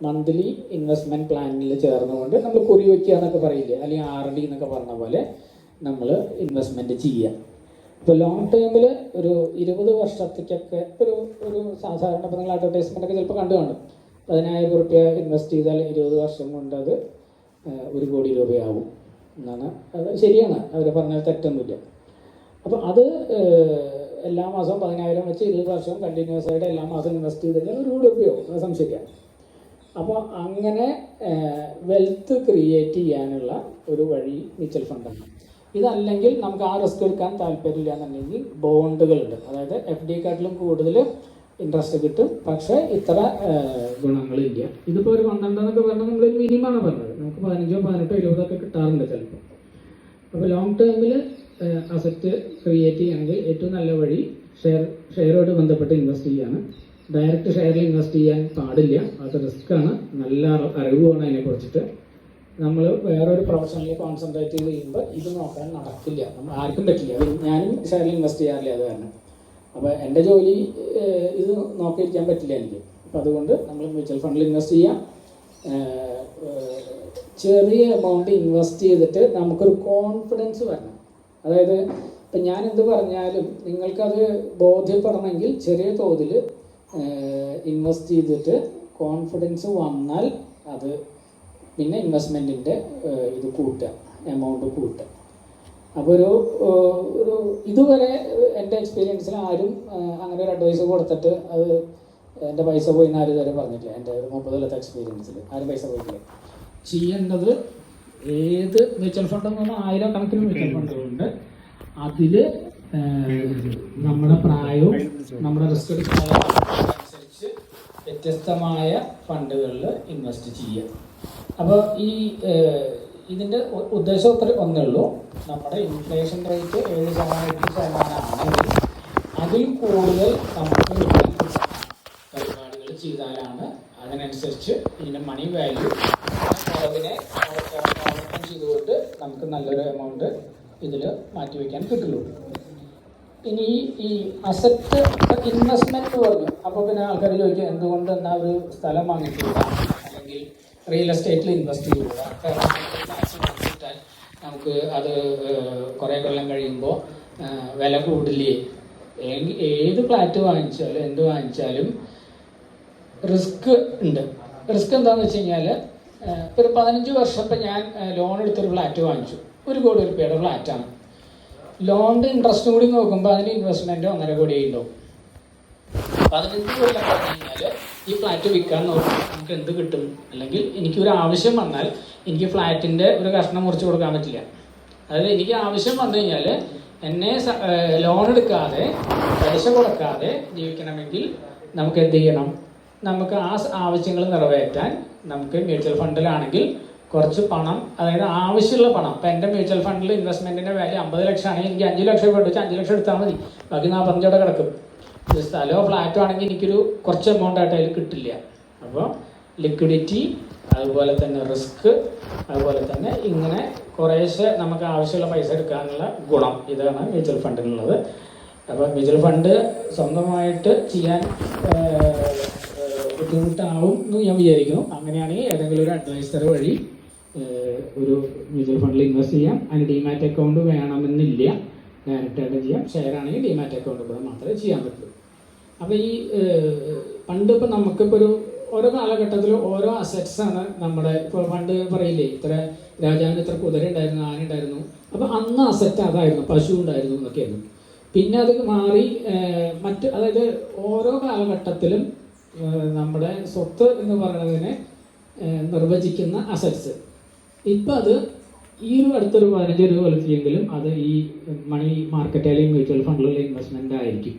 മന്ത്ലി ഇൻവെസ്റ്റ്മെൻറ്റ് പ്ലാനിൽ ചേർന്നുകൊണ്ട് നമ്മൾ കുറി വയ്ക്കുക എന്നൊക്കെ പറയില്ലേ, അല്ലെങ്കിൽ RD എന്നൊക്കെ പറഞ്ഞ പോലെ നമ്മൾ ഇൻവെസ്റ്റ്മെൻറ്റ് ചെയ്യുക. ഇപ്പോൾ ലോങ് ടേമിൽ ഒരു 20 വർഷത്തേക്കൊക്കെ ഒരു സാധാരണ ഇപ്പോൾ നിങ്ങൾ അഡ്വർടൈസ്മെൻ്റൊക്കെ ചിലപ്പോൾ കണ്ടു കാണും. 10,000 രൂപ ഇൻവെസ്റ്റ് ചെയ്താൽ 20 വർഷം കൊണ്ട് അത് 1 കോടി രൂപയാവും എന്നാണ്. അത് ശരിയാണ്, അവർ പറഞ്ഞാൽ തെറ്റൊന്നുമില്ല. അപ്പോൾ അത് എല്ലാ മാസവും 10,000 വെച്ച് 20 വർഷം കണ്ടിന്യൂസ് ആയിട്ട് എല്ലാ മാസവും ഇൻവെസ്റ്റ് ചെയ്ത് കഴിഞ്ഞാൽ 1 കോടി രൂപയോ സംശയിക്കാം. അപ്പോൾ അങ്ങനെ വെൽത്ത് ക്രിയേറ്റ് ചെയ്യാനുള്ള ഒരു വഴി മ്യൂച്വൽ ഫണ്ടാണ്. ഇതല്ലെങ്കിൽ നമുക്ക് ആ റിസ്ക് എടുക്കാൻ താല്പര്യമില്ല എന്നുണ്ടെങ്കിൽ ബോണ്ടുകളുണ്ട്. അതായത് FD-ക്കാട്ടിലും കൂടുതൽ ഇൻട്രസ്റ്റ് കിട്ടും, പക്ഷേ ഇത്ര ഗുണങ്ങളില്ല. ഇതിപ്പോൾ ഒരു 12 എന്നൊക്കെ പറഞ്ഞാൽ നമ്മളൊരു മിനിമമാണ് പറഞ്ഞത്. നമുക്ക് 15, 18, 20 കിട്ടാറുണ്ട് ചിലപ്പോൾ. അപ്പോൾ ലോങ് ടേമിൽ അസറ്റ് ക്രിയേറ്റ് ചെയ്യുകയാണെങ്കിൽ ഏറ്റവും നല്ല വഴി ഷെയറുമായിട്ട് ബന്ധപ്പെട്ട് ഇൻവെസ്റ്റ് ചെയ്യാണ്. ഡയറക്റ്റ് ഷെയറിൽ ഇൻവെസ്റ്റ് ചെയ്യാൻ പാടില്ല, അത് റിസ്ക്കാണ്. നല്ല അറിവാണ് അതിനെക്കുറിച്ചിട്ട്. നമ്മൾ വേറൊരു പ്രൊഫഷനിൽ കോൺസെൻട്രേറ്റ് ചെയ്ത് ചെയ്യുമ്പോൾ ഇത് നോക്കാൻ നടക്കില്ല, നമ്മൾ ആർക്കും പറ്റില്ല. ഞാനും ഷെയറിൽ ഇൻവെസ്റ്റ് ചെയ്യാറില്ല അത് കാരണം. അപ്പോൾ എൻ്റെ ജോലി ഇത് നോക്കിയിരിക്കാൻ പറ്റില്ല എനിക്ക്. അപ്പോൾ അതുകൊണ്ട് നമ്മൾ മ്യൂച്വൽ ഫണ്ടിൽ ഇൻവെസ്റ്റ് ചെയ്യാം. ചെറിയ എമൗണ്ട് ഇൻവെസ്റ്റ് ചെയ്തിട്ട് നമുക്കൊരു കോൺഫിഡൻസ് വരണം. അതായത് ഇപ്പം ഞാൻ എന്ത് പറഞ്ഞാലും നിങ്ങൾക്കത് ബോധ്യപ്പെടണമെങ്കിൽ ചെറിയ തോതിൽ ഇൻവെസ്റ്റ് ചെയ്തിട്ട് കോൺഫിഡൻസ് വന്നാൽ അത് പിന്നെ ഇൻവെസ്റ്റ്മെൻറ്റിൻ്റെ ഇത് കൂട്ടുക, എമൗണ്ട് കൂട്ടുക. അപ്പോൾ ഒരു ഇതുവരെ എൻ്റെ എക്സ്പീരിയൻസിൽ ആരും അങ്ങനെ ഒരു അഡ്വൈസ് കൊടുത്തിട്ട് അത് എൻ്റെ പൈസ പോയി എന്ന് ആരും ഇതുവരെ പറഞ്ഞിട്ടില്ല. എൻ്റെ ഒരു 30 കൊല്ലത്തെ എക്സ്പീരിയൻസിൽ ആരും പൈസ പോയിട്ടില്ല. ചെയ്യേണ്ടത് ഏത് മ്യൂച്വൽ ഫണ്ട് എന്ന് പറഞ്ഞാൽ 1000 കണക്കിന് മ്യൂച്വൽ ഫണ്ടുകളുണ്ട്. അതിൽ നമ്മുടെ പ്രായവും നമ്മുടെ റിസ്ക് അനുസരിച്ച് വ്യത്യസ്തമായ ഫണ്ടുകളിൽ ഇൻവെസ്റ്റ് ചെയ്യുക. അപ്പോൾ ഇതിൻ്റെ ഉദ്ദേശം ഒന്നേ ഉള്ളൂ. നമ്മുടെ ഇൻഫ്ലേഷൻ റേറ്റ് 7% ആണെങ്കിൽ അതിൽ കൂടുതൽ നമുക്ക് പരിപാടികൾ ചെയ്താലാണ് അതിനനുസരിച്ച് ഇതിൻ്റെ മണി വാല്യൂ കുറവിനെ ഓവർകം ചെയ്തുകൊണ്ട് നമുക്ക് നല്ലൊരു എമൗണ്ട് ഇതിൽ മാറ്റിവെക്കാൻ കിട്ടുള്ളൂ. ഇനി ഈ അസറ്റ് ഇൻവെസ്റ്റ്മെൻറ്റ് പറഞ്ഞു. അപ്പോൾ പിന്നെ ആൾക്കാർ ചോദിക്കുക എന്തുകൊണ്ട് എന്നാൽ ഒരു സ്ഥലം വാങ്ങിക്കൂടാ, അല്ലെങ്കിൽ റിയൽ എസ്റ്റേറ്റിൽ ഇൻവെസ്റ്റ് ചെയ്തുകൂടാ. നമുക്ക് അത് കുറേ കൊല്ലം കഴിയുമ്പോൾ വില കൂടില്ലേ. ഏത് ഫ്ലാറ്റ് വാങ്ങിച്ചാലും എന്ത് വാങ്ങിച്ചാലും റിസ്ക് ഉണ്ട്. റിസ്ക് എന്താണെന്ന് വെച്ച് കഴിഞ്ഞാൽ ഒരു 15 വർഷം ഇപ്പം ഞാൻ ലോൺ എടുത്തൊരു ഫ്ലാറ്റ് വാങ്ങിച്ചു. 1 കോടി രൂപയുടെ ഫ്ലാറ്റാണ്. ലോണിൻ്റെ ഇൻട്രസ്റ്റ് കൂടി നോക്കുമ്പോൾ അതിന് ഇൻവെസ്റ്റ്മെൻറ്റ് 1.5 കോടി ഉണ്ടാവും. 15 കൊല്ലം പറഞ്ഞു കഴിഞ്ഞാൽ ഈ ഫ്ലാറ്റ് വിൽക്കാൻ നോക്കുമ്പോൾ നമുക്ക് എന്ത് കിട്ടും? അല്ലെങ്കിൽ എനിക്കൊരു ആവശ്യം വന്നാൽ എനിക്ക് ഫ്ലാറ്റിൻ്റെ ഒരു കഷ്ണം മുറിച്ച് കൊടുക്കാൻ പറ്റില്ല. അതായത് എനിക്ക് ആവശ്യം വന്നു കഴിഞ്ഞാൽ എന്നെ ലോൺ എടുക്കാതെ പലിശ കൊടുക്കാതെ ജീവിക്കണമെങ്കിൽ നമുക്ക് എന്ത് ചെയ്യണം? നമുക്ക് ആ ആവശ്യങ്ങൾ നിറവേറ്റാൻ നമുക്ക് മ്യൂച്വൽ ഫണ്ടിലാണെങ്കിൽ കുറച്ച് പണം, അതായത് ആവശ്യമുള്ള പണം. ഇപ്പം എൻ്റെ മ്യൂച്വൽ ഫണ്ടിൽ ഇൻവെസ്റ്റ്മെൻറ്റിൻ്റെ വാല്യൂ 50 ലക്ഷം ആണെങ്കിൽ എനിക്ക് 5 ലക്ഷം രൂപ വെച്ച് 5 ലക്ഷം എടുത്താൽ മതി. ബാക്കി 45 അവിടെ കിടക്കും. സ്ഥലമോ ഫ്ലാറ്റോ ആണെങ്കിൽ എനിക്കൊരു കുറച്ച് എമൗണ്ട് ആയിട്ട് അതിൽ കിട്ടില്ല. അപ്പോൾ ലിക്വിഡിറ്റി, അതുപോലെ തന്നെ റിസ്ക്, അതുപോലെ തന്നെ ഇങ്ങനെ കുറേശ്ശെ നമുക്ക് ആവശ്യമുള്ള പൈസ എടുക്കാനുള്ള ഗുണം ഇതാണ് മ്യൂച്വൽ ഫണ്ടിനുള്ളത്. അപ്പോൾ മ്യൂച്വൽ ഫണ്ട് സ്വന്തമായിട്ട് ചെയ്യാൻ ബുദ്ധിമുട്ടാവും എന്ന് ഞാൻ വിചാരിക്കുന്നു. അങ്ങനെയാണെങ്കിൽ ഏതെങ്കിലും ഒരു അഡ്വൈസർ വഴി ഒരു മ്യൂച്വൽ ഫണ്ടിൽ ഇൻവെസ്റ്റ് ചെയ്യാം. അതിന് ഡിമാറ്റ് അക്കൗണ്ട് വേണമെന്നില്ല, ഡയറക്റ്റായിട്ട് ചെയ്യാം. ഷെയർ ആണെങ്കിൽ ഡിമാറ്റ് അക്കൗണ്ട് കൂടെ മാത്രമേ ചെയ്യാൻ പറ്റൂ. അപ്പോൾ ഈ പണ്ട് ഇപ്പോൾ നമുക്കിപ്പോൾ ഓരോ കാലഘട്ടത്തിലും ഓരോ അസറ്റ്സാണ് നമ്മുടെ. ഇപ്പോൾ പണ്ട് പറയില്ലേ, ഇത്ര രാജാവിന് ഇത്ര കുതിര ഉണ്ടായിരുന്നു, ആന ഉണ്ടായിരുന്നു. അപ്പോൾ അന്ന് അസറ്റ് അതായിരുന്നു, പശു ഉണ്ടായിരുന്നു എന്നൊക്കെയായിരുന്നു. പിന്നെ അത് മാറി അതായത് ഓരോ കാലഘട്ടത്തിലും നമ്മുടെ സ്വത്ത് എന്ന് പറയുന്നതിനെ നിർവചിക്കുന്ന അസറ്റ്സ്. ഇപ്പം അത് ഈ ഒരു അടുത്തൊരു 15 കൊല്ലത്തെങ്കിലും അത് ഈ മണി മാർക്കറ്റ് അല്ലെങ്കിൽ മ്യൂച്വൽ ഫണ്ടിലുള്ള ഇൻവെസ്റ്റ്മെൻ്റ് ആയിരിക്കും.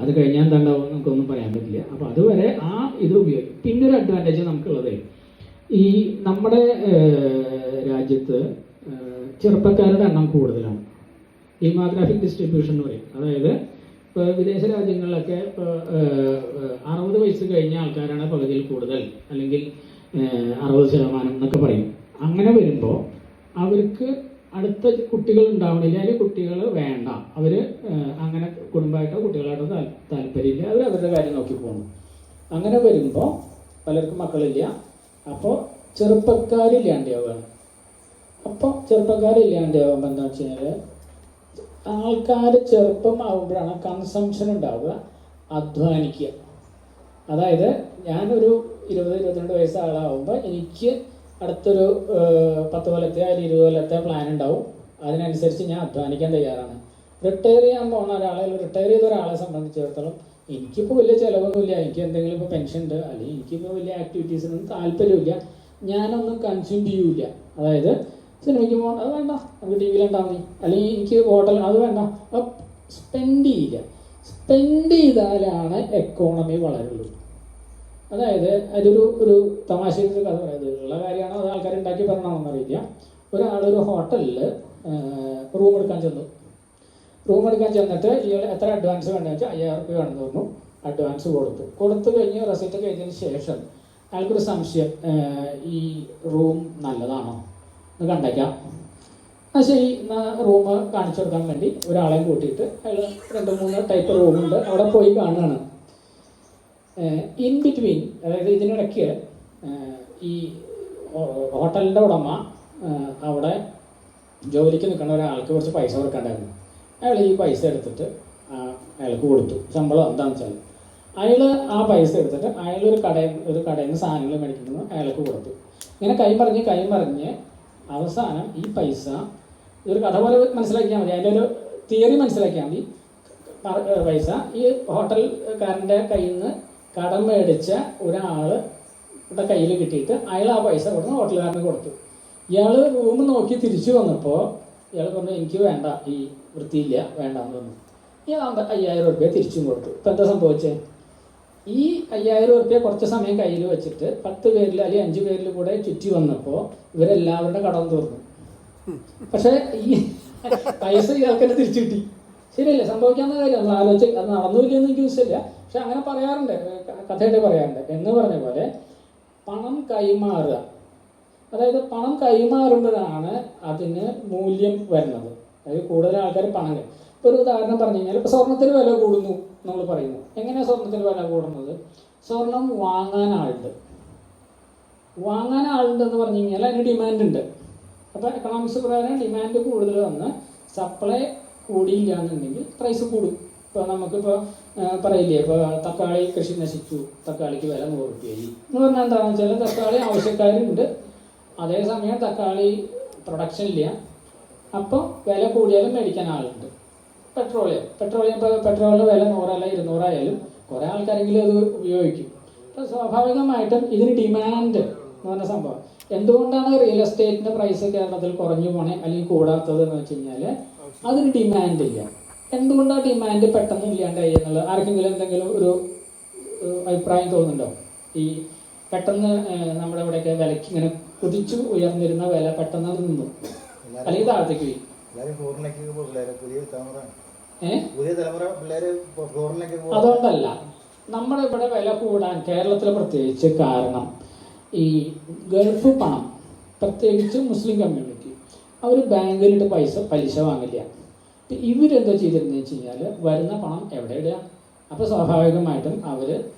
അത് കഴിഞ്ഞാൽ എന്താണ്ടാവും നമുക്കൊന്നും പറയാൻ പറ്റില്ല. അപ്പോൾ അതുവരെ ആ ഇത് ഉപയോഗിക്കും. പിന്നെ ഒരു അഡ്വാൻറ്റേജ് നമുക്കുള്ളത്, ഈ നമ്മുടെ രാജ്യത്ത് ചെറുപ്പക്കാരുടെ എണ്ണം കൂടുതലാണ്. ഡെമോഗ്രാഫിക് ഡിസ്ട്രിബ്യൂഷൻ എന്ന് പറയും. അതായത് ഇപ്പോൾ വിദേശ രാജ്യങ്ങളിലൊക്കെ ഇപ്പോൾ 60 വയസ്സ് കഴിഞ്ഞ ആൾക്കാരാണ് പകുതിയിൽ കൂടുതൽ, അല്ലെങ്കിൽ 60% എന്നൊക്കെ പറയും. അങ്ങനെ വരുമ്പോൾ അവർക്ക് അടുത്ത കുട്ടികൾ ഉണ്ടാവണില്ല, അല്ലെങ്കിൽ കുട്ടികൾ വേണ്ട. അവർ അങ്ങനെ കുടുംബമായിട്ടോ കുട്ടികളായിട്ടോ താല്പര്യമില്ല, അവർ അവരുടെ കാര്യം നോക്കി പോകുന്നു. അങ്ങനെ വരുമ്പോൾ പലർക്കും മക്കളില്ല. അപ്പോൾ ചെറുപ്പക്കാരില്ലാണ്ടാവുകയാണ്. അപ്പോൾ ചെറുപ്പക്കാരില്ലാണ്ടാവുമ്പോൾ എന്താ വെച്ച് കഴിഞ്ഞാൽ ആൾക്കാർ ചെറുപ്പം ആകുമ്പോഴാണ് കൺസംഷൻ ഉണ്ടാവുക, അധ്വാനിക്കുക. അതായത് ഞാനൊരു 20-22 വയസ്സ് ആളാവുമ്പോൾ എനിക്ക് അടുത്തൊരു 10 കൊല്ലത്തെ അല്ലെങ്കിൽ 20 കൊല്ലത്തെ പ്ലാൻ ഉണ്ടാവും. അതിനനുസരിച്ച് ഞാൻ അധ്വാനിക്കാൻ തയ്യാറാണ്. റിട്ടയർ ചെയ്യാൻ പോകുന്ന ഒരാളെ, റിട്ടയർ ചെയ്ത ഒരാളെ സംബന്ധിച്ചിടത്തോളം എനിക്കിപ്പോൾ വലിയ ചിലവൊന്നുമില്ല, എനിക്ക് എന്തെങ്കിലും ഇപ്പോൾ പെൻഷൻ ഉണ്ട്, അല്ലെങ്കിൽ എനിക്കിപ്പോൾ വലിയ ആക്ടിവിറ്റീസിനൊന്നും താല്പര്യമില്ല, ഞാനൊന്നും കൺസ്യൂം ചെയ്യൂല. അതായത് സിനിമയ്ക്ക് പോകണം, അത് വേണ്ട, നമുക്ക് ടി വിയിലുണ്ടാൽ മതി, അല്ലെങ്കിൽ എനിക്ക് ഹോട്ടൽ, അത് വേണ്ട, അപ്പോൾ സ്പെൻഡ് ചെയ്യില്ല. സ്പെൻഡ് ചെയ്താലാണ് എക്കോണമി വളരുള്ളൂ. അതായത് ഒരു തമാശയിൽ കഥ പറയുന്നത് ഉള്ള കാര്യമാണോ അത് ആൾക്കാർ ഉണ്ടാക്കി പറഞ്ഞാണെന്ന് അറിയില്ല. ഒരാളൊരു ഹോട്ടലിൽ റൂം എടുക്കാൻ ചെന്നിട്ട് ഇയാൾ എത്ര അഡ്വാൻസ് വേണമെന്ന് വെച്ചാൽ 5000 രൂപ വേണമെന്ന് പറഞ്ഞു. അഡ്വാൻസ് കൊടുത്തു കഴിഞ്ഞ് റെസിപ്റ്റ് കഴിഞ്ഞതിന് ശേഷം അയാൾക്കൊരു സംശയം, ഈ റൂം നല്ലതാണോ എന്ന് കണ്ടേക്കാം. അത് ശരി, റൂം കാണിച്ചു കൊടുക്കാൻ വേണ്ടി ഒരാളെയും കൂട്ടിയിട്ട് അയാൾ 2-3 ടൈപ്പ് റൂമുണ്ട്, അവിടെ പോയി കാണുകയാണ്. ഇൻ ബിറ്റ്വീൻ, അതായത് ഇതിനിടയ്ക്ക് ഈ ഹോട്ടലിൻ്റെ ഉടമ അവിടെ ജോലിക്ക് നിൽക്കുന്ന ഒരാൾക്ക് കുറച്ച് പൈസ കൊടുക്കണ്ടായിരുന്നു. അയാൾ ഈ പൈസ എടുത്തിട്ട് അയാൾക്ക് കൊടുത്തു. ശമ്പളം എന്താണെന്ന് വെച്ചാൽ അയാൾ ആ പൈസ എടുത്തിട്ട് അയാൾ ഒരു കടയിൽ നിന്ന് സാധനങ്ങൾ മേടിക്കുന്നത് അയാൾക്ക് കൊടുത്തു. ഇങ്ങനെ കൈമറിഞ്ഞ് അവസാനം ഈ പൈസ, ഇതൊരു കഥ പോലെ മനസ്സിലാക്കിയാൽ മതി, അതിൻ്റെ ഒരു തിയറി മനസ്സിലാക്കിയാൽ മതി. പൈസ ഈ ഹോട്ടൽക്കാരൻ്റെ കയ്യിൽ നിന്ന് കടം മേടിച്ച ഒരാളുടെ കയ്യിൽ കിട്ടിയിട്ട് അയാൾ ആ പൈസ കൊടുത്ത് ഹോട്ടലുകാരന് കൊടുത്തു. ഇയാൾ റൂം നോക്കി തിരിച്ചു വന്നപ്പോൾ ഇയാൾ പറഞ്ഞു, എനിക്ക് വേണ്ട, ഈ വൃത്തിയില്ല, വേണ്ടാന്ന് പറഞ്ഞു. ഇയാൾ 5000 രൂപ തിരിച്ചും കൊടുത്തു. ഇപ്പം എന്താ സംഭവിച്ചത്? ഈ 5000 രൂപ കുറച്ച് സമയം കയ്യിൽ വെച്ചിട്ട് 10 പേരിൽ അല്ലെങ്കിൽ 5 പേരിൽ കൂടെ ചുറ്റി വന്നപ്പോൾ ഇവരെല്ലാവരുടെ കടം തീർന്നു. പക്ഷേ ഈ പൈസ ഇയാൾക്ക് തന്നെ തിരിച്ചു കിട്ടി. ശരിയല്ലേ? സംഭവിക്കാവുന്ന കാര്യം. അത് ആലോചിച്ച് അത് നടന്നുമില്ലെന്ന് എനിക്ക് വിശ്വസിച്ചില്ല, പക്ഷെ അങ്ങനെ പറയാറുണ്ട്, കഥയായിട്ട് പറയാറുണ്ട്. എന്ന് പറഞ്ഞ പോലെ പണം കൈമാറുക, അതായത് പണം കൈമാറുമ്പോഴാണ് അതിന് മൂല്യം വരുന്നത്. അതായത് കൂടുതൽ ആൾക്കാർ പണം ഇപ്പോൾ ഒരു ഉദാഹരണം പറഞ്ഞു കഴിഞ്ഞാൽ, ഇപ്പോൾ സ്വർണ്ണത്തിന് വില കൂടുന്നു നമ്മൾ പറയുന്നു. എങ്ങനെയാണ് സ്വർണ്ണത്തിന് വില കൂടുന്നത്? സ്വർണം വാങ്ങാൻ ആളുണ്ടെന്ന് പറഞ്ഞു കഴിഞ്ഞാൽ അതിന് ഡിമാൻഡ് ഉണ്ട്. അപ്പോൾ എക്കണോമിക്സ് പ്രകാരം ഡിമാൻഡ് കൂടുതൽ വന്ന് സപ്ലൈ കൂടിയില്ല എന്നുണ്ടെങ്കിൽ പ്രൈസ് കൂടും. ഇപ്പോൾ നമുക്കിപ്പോൾ പറയില്ലേ, ഇപ്പോൾ തക്കാളി കൃഷി നശിച്ചു, തക്കാളിക്ക് വില 100 രൂപയായി എന്ന് പറഞ്ഞാൽ എന്താണെന്ന് വെച്ചാൽ തക്കാളി ആവശ്യക്കാരുണ്ട്, അതേസമയം തക്കാളി പ്രൊഡക്ഷൻ ഇല്ല, അപ്പോൾ വില കൂടിയാലും മേടിക്കാൻ ആളുണ്ട്. പെട്രോളിയം ഇപ്പോൾ പെട്രോളിൻ്റെ വില 100 അല്ല 200 ആയാലും കുറേ ആൾക്കാരെങ്കിലും അത് ഉപയോഗിക്കും. അപ്പോൾ സ്വാഭാവികമായിട്ടും ഇതിന് ഡിമാൻഡ് എന്ന് പറഞ്ഞ സംഭവം. എന്തുകൊണ്ടാണ് റിയൽ എസ്റ്റേറ്റിൻ്റെ പ്രൈസ് കേരളത്തിൽ കുറഞ്ഞു പോണേ അല്ലെങ്കിൽ കൂടാത്തത് എന്ന് വെച്ച് കഴിഞ്ഞാൽ അതിന് ഡിമാൻഡ് ഇല്ല. എന്തുകൊണ്ടാണ് ഡിമാൻഡ് പെട്ടെന്ന് ഇല്ലാണ്ടായി എന്നുള്ളത് ആർക്കെങ്കിലും എന്തെങ്കിലും ഒരു അഭിപ്രായം തോന്നുന്നുണ്ടോ? ഈ പെട്ടെന്ന് നമ്മുടെ ഇവിടെയൊക്കെ വിലയ്ക്ക് ഇങ്ങനെ കുതിച്ചു ഉയർന്നിരുന്ന വില പെട്ടെന്ന് നിന്നു അല്ലെങ്കിൽ താഴത്തേക്ക് പോയി. അതുകൊണ്ടല്ല നമ്മുടെ ഇവിടെ വില കൂടാൻ കേരളത്തിൽ പ്രത്യേകിച്ച് കാരണം ഈ ഗൾഫ് പണം, പ്രത്യേകിച്ച് മുസ്ലിം കമ്മ്യൂണിറ്റി, അവർ ബാങ്കിലിട്ട് പലിശ വാങ്ങില്ല. ഇവരെന്താ ചെയ്തിരുന്നത് വെച്ച് കഴിഞ്ഞാൽ വരുന്ന പണം എവിടെ ഇടുക? അപ്പോൾ സ്വാഭാവികമായിട്ടും അവർ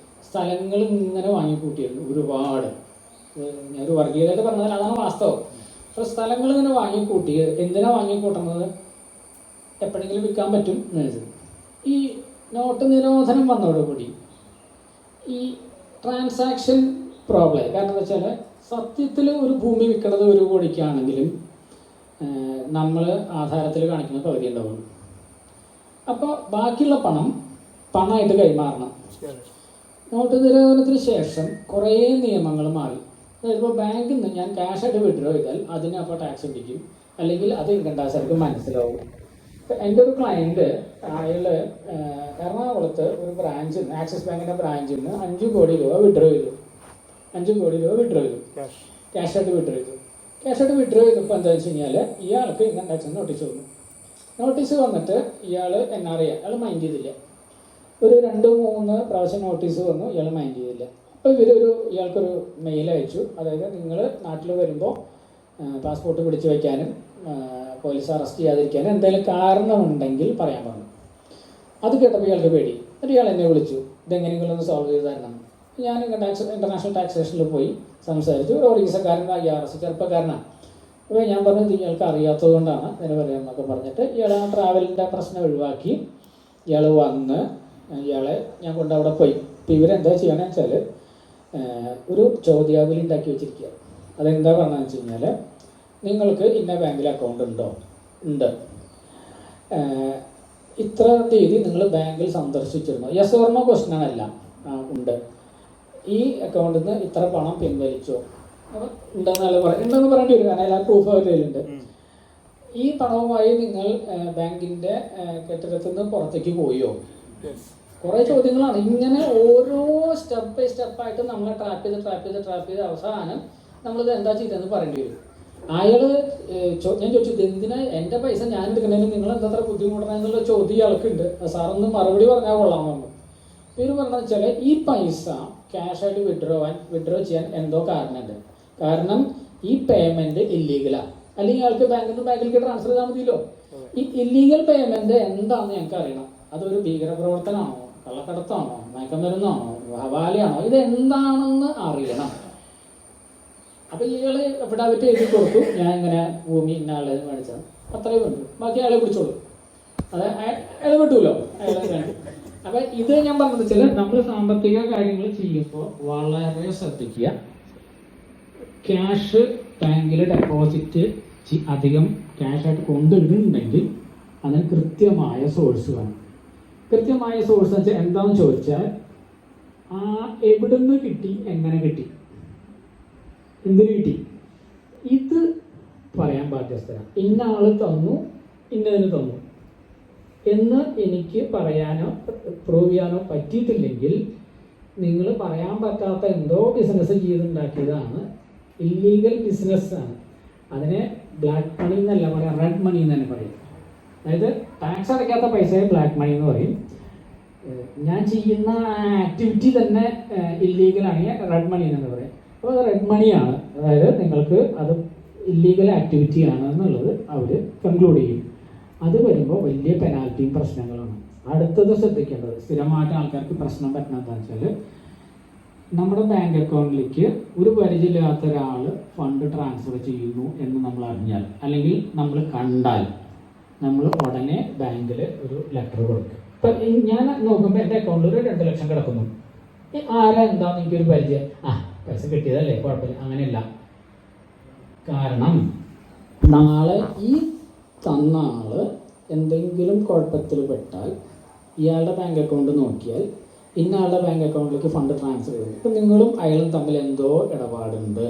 സ്ഥലങ്ങൾ ഇങ്ങനെ വാങ്ങിക്കൂട്ടിയിരുന്നു ഒരുപാട്. ഞാനൊരു വർഗീയതയായിട്ട് പറഞ്ഞാൽ അതാണ് വാസ്തവം. അപ്പോൾ സ്ഥലങ്ങൾ ഇങ്ങനെ വാങ്ങിക്കൂട്ടി. എന്തിനാണ് വാങ്ങിക്കൂട്ടുന്നത്? എപ്പോഴെങ്കിലും വിൽക്കാൻ പറ്റും എന്നുള്ളത്. ഈ നോട്ട് നിരോധനം വന്നതോടുകൂടി ഈ ട്രാൻസാക്ഷൻ പ്രോബ്ലം. കാരണം എന്താ വെച്ചാൽ സത്യത്തിൽ ഒരു ഭൂമി വിൽക്കുന്നത് 1 കോടിക്കാണെങ്കിലും നമ്മൾ ആധാരത്തിൽ കാണിക്കുന്ന പകുതി ഉണ്ടാവുള്ളൂ. അപ്പോൾ ബാക്കിയുള്ള പണമായിട്ട് കൈമാറണം. നോട്ട് നിരോധനത്തിന് ശേഷം കുറേ നിയമങ്ങൾ മാറി. അതായത് ഇപ്പോൾ ബാങ്കിൽ നിന്ന് ഞാൻ ക്യാഷായിട്ട് വിഡ്രോ ചെയ്താൽ അതിന് അപ്പോൾ ടാക്സ് പിടിക്കും, അല്ലെങ്കിൽ അത് ഇൻകംടാക്സുകാർക്ക് മനസ്സിലാവും. ഇപ്പം എൻ്റെ ഒരു ക്ലയൻറ്റ് അയാൾ എറണാകുളത്ത് ഒരു ബ്രാഞ്ചിൽ നിന്ന്, ആക്സിസ് ബാങ്കിൻ്റെ ബ്രാഞ്ചിൽ നിന്ന് 5 കോടി രൂപ വിഡ്രോ ചെയ്തു. 5 കോടി രൂപ വിഡ്രോ ചെയ്തു, ക്യാഷായിട്ട് വിഡ്രോ ചെയ്തു. വിഡ്രോ ചെയ്തപ്പോൾ എന്താ വെച്ച് കഴിഞ്ഞാൽ ഇയാൾക്ക് ഇൻകം ടാക്സിന് നോട്ടീസ് വന്നു. നോട്ടീസ് വന്നിട്ട് ഇയാൾ NRI, അയാൾ മൈൻഡ് ചെയ്തില്ല. ഒരു 2-3 പ്രാവശ്യം നോട്ടീസ് വന്നു, ഇയാൾ മൈൻഡ് ചെയ്തില്ല. അപ്പോൾ ഇയാൾക്കൊരു മെയിൽ അയച്ചു. അതായത് നിങ്ങൾ നാട്ടിൽ വരുമ്പോൾ പാസ്പോർട്ട് പിടിച്ചു വയ്ക്കാനും പോലീസ് അറസ്റ്റ് ചെയ്യാതിരിക്കാനും എന്തെങ്കിലും കാരണമുണ്ടെങ്കിൽ പറയാൻ പറഞ്ഞു. അത് കേട്ടപ്പോൾ ഇയാൾക്ക് പേടി. എന്നിട്ട് ഇയാൾ എന്നെ വിളിച്ചു, ഇതെങ്ങനെയെങ്കിലും ഒന്ന് സോൾവ് ചെയ്ത് തരണം. ഞാൻ ഇന്റർനാഷണൽ ടാക്സേഷനിൽ പോയി സംസാരിച്ചു. ഒരു ഒറീസക്കാരൻ IRS ചെറുപ്പക്കാരനാണ്. അപ്പോൾ ഞാൻ പറഞ്ഞത് ഇയാൾക്ക് അറിയാത്തത് കൊണ്ടാണ് ഇതിന് പറയാമെന്നൊക്കെ പറഞ്ഞിട്ട് ഇയാൾ ആ ട്രാവലിൻ്റെ പ്രശ്നം ഒഴിവാക്കി. ഇയാൾ വന്ന് ഇയാളെ ഞാൻ കൊണ്ട് അവിടെ പോയി. ഇപ്പോൾ ഇവരെന്താ ചെയ്യണമെന്ന് വെച്ചാൽ ഒരു ചോദ്യാവലി ഉണ്ടാക്കി വെച്ചിരിക്കുക. അതെന്താ പറഞ്ഞതെന്ന് വെച്ച് കഴിഞ്ഞാൽ, നിങ്ങൾക്ക് ഇന്ന ബാങ്കിൽ അക്കൗണ്ട് ഉണ്ടോ? ഉണ്ട്. ഇത്ര തീയതി നിങ്ങൾ ബാങ്കിൽ സന്ദർശിച്ചിരുന്നു, യെസ് ഓർ നോ ക്വസ്റ്റ്യൻ ആണല്ല, ഉണ്ട്. ഈ അക്കൗണ്ടിൽ നിന്ന് ഇത്ര പണം പിൻവലിച്ചോ, ഉണ്ടെന്ന് പറയേണ്ടി വരും, കാരണം എല്ലാ പ്രൂഫ് അവരിലുണ്ട്. ഈ പണവുമായി നിങ്ങൾ ബാങ്കിൻ്റെ കെട്ടിടത്തിൽ നിന്ന് പുറത്തേക്ക് പോയോ? കുറേ ചോദ്യങ്ങളാണ്. ഇങ്ങനെ ഓരോ സ്റ്റെപ്പ് ബൈ സ്റ്റെപ്പായിട്ട് നമ്മളെ ട്രാപ്പ് ചെയ്ത് അവസാനം നമ്മളിത് എന്താ ചെയ്തതെന്ന് പറയേണ്ടി വരും. അയാൾ ഞാൻ ചോദിച്ചു, എന്തിനാ എൻ്റെ പൈസ ഞാൻ എടുക്കണേന് നിങ്ങൾ എന്താ ബുദ്ധിമുട്ടണമെന്നുള്ള ചോദ്യം ഇയാൾക്കുണ്ട്. സാറൊന്ന് മറുപടി പറഞ്ഞാൽ കൊള്ളാമെന്നു. ഇവർ പറഞ്ഞതെന്ന് വെച്ചാൽ ഈ പൈസ ക്യാഷായിട്ട് വിഡ്രോ ചെയ്യാൻ എന്തോ കാരണമുണ്ട്. കാരണം ഈ പേയ്മെൻറ്റ് ഇല്ലീഗലാണ്, അല്ലെങ്കിൽ അയാൾക്ക് ബാങ്കിൽ നിന്ന് ബാങ്കിലേക്ക് ട്രാൻസ്ഫർ ചെയ്താൽ മതിയല്ലോ. ഈ ഇല്ലീഗൽ പേയ്മെൻറ്റ് എന്താണെന്ന് ഞങ്ങൾക്ക് അറിയണം. അതൊരു ഭീകരപ്രവർത്തനമാണോ, കള്ളക്കടത്താണോ, മയക്കുമരുന്നാണോ, ഹവാലയാണോ, ഇതെന്താണെന്ന് അറിയണം. അപ്പം ഇയാൾ എഫിഡാവിറ്റ് എഴുതി കൊടുത്തു, ഞാൻ ഇങ്ങനെ ഭൂമി ഇന്നാളെ മേടിച്ചത്, അത്രയും ഉണ്ട്, ബാക്കി അയാളെ പിടിച്ചോളൂ. അത് അയാൾ വിട്ടൂല്ലോ, അയാളെ വേണ്ടി. അപ്പം ഇത് ഞാൻ പറഞ്ഞത് വെച്ചാൽ നമ്മൾ സാമ്പത്തിക കാര്യങ്ങൾ ചെയ്യുമ്പോൾ വളരെ ശ്രദ്ധിക്കുക. ക്യാഷ് ബാങ്കിൽ ഡെപ്പോസിറ്റ് അധികം ക്യാഷായിട്ട് കൊണ്ടുവരുന്നുണ്ടെങ്കിൽ അതിന് കൃത്യമായ സോഴ്സ് വേണം. കൃത്യമായ സോഴ്സ് വെച്ചാൽ എന്താണെന്ന് ചോദിച്ചാൽ എവിടുന്ന് കിട്ടി, എങ്ങനെ കിട്ടി, എന്തിനു കിട്ടി, ഇത് പറയാൻ ബാധ്യസ്ഥരാണ്. ഇന്ന ആൾ തന്നു, ഇന്നതിന് തന്നു എന്ന് എനിക്ക് പറയാനോ പ്രൂവ് ചെയ്യാനോ പറ്റിയിട്ടില്ലെങ്കിൽ നിങ്ങൾ പറയാൻ പറ്റാത്ത എന്തോ ബിസിനസ് ചെയ്തുണ്ടാക്കിയതാണ്, ഇല്ലീഗൽ ബിസിനസ്സാണ്. അതിനെ ബ്ലാക്ക് മണി എന്നല്ല പറയാം, റെഡ് മണി എന്ന് തന്നെ പറയും. അതായത് ടാക്സ് അടയ്ക്കാത്ത പൈസയെ ബ്ലാക്ക് മണി എന്ന് പറയും. ഞാൻ ചെയ്യുന്ന ആക്ടിവിറ്റി തന്നെ ഇല്ലീഗലാണെങ്കിൽ റെഡ് മണി എന്ന് പറയും. അപ്പോൾ അത് റെഡ് മണിയാണ്, അതായത് നിങ്ങൾക്ക് അത് ഇല്ലീഗൽ ആക്ടിവിറ്റി ആണ് എന്നുള്ളത് അവർ കൺക്ലൂഡ് ചെയ്യും. അത് വരുമ്പോൾ വലിയ പെനാൽറ്റിയും പ്രശ്നങ്ങളാണ്. അടുത്തത് ശ്രദ്ധിക്കേണ്ടത്, സ്ഥിരമായിട്ട് ആൾക്കാർക്ക് പ്രശ്നം പറ്റുന്നത് എന്താണെന്ന് വെച്ചാൽ, നമ്മുടെ ബാങ്ക് അക്കൗണ്ടിലേക്ക് ഒരു പരിചയമില്ലാത്ത ഒരാൾ ഫണ്ട് ട്രാൻസ്ഫർ ചെയ്യുന്നു എന്ന് നമ്മൾ അറിഞ്ഞാൽ, അല്ലെങ്കിൽ നമ്മൾ കണ്ടാൽ, നമ്മൾ ഉടനെ ബാങ്കിൽ ഒരു ലെറ്റർ കൊടുക്കും. ഇപ്പം ഞാൻ നോക്കുമ്പോൾ എൻ്റെ അക്കൗണ്ടിൽ ഒരു 2 ലക്ഷം കിടക്കുന്നു, ആരാ എന്താന്ന് എനിക്കൊരു പരിചയം, പൈസ കിട്ടിയതല്ലേ, കുഴപ്പമില്ല, അങ്ങനെയല്ല. കാരണം നാളെ ഈ തന്ന ആൾ എന്തെങ്കിലും കുഴപ്പത്തിൽ പെട്ടാൽ ഇയാളുടെ ബാങ്ക് അക്കൗണ്ട് നോക്കിയാൽ ഇന്ന ആളുടെ ബാങ്ക് അക്കൗണ്ടിലേക്ക് ഫണ്ട് ട്രാൻസ്ഫർ ചെയ്തു. ഇപ്പം നിങ്ങളും അയാളും തമ്മിൽ എന്തോ ഇടപാടുണ്ട്,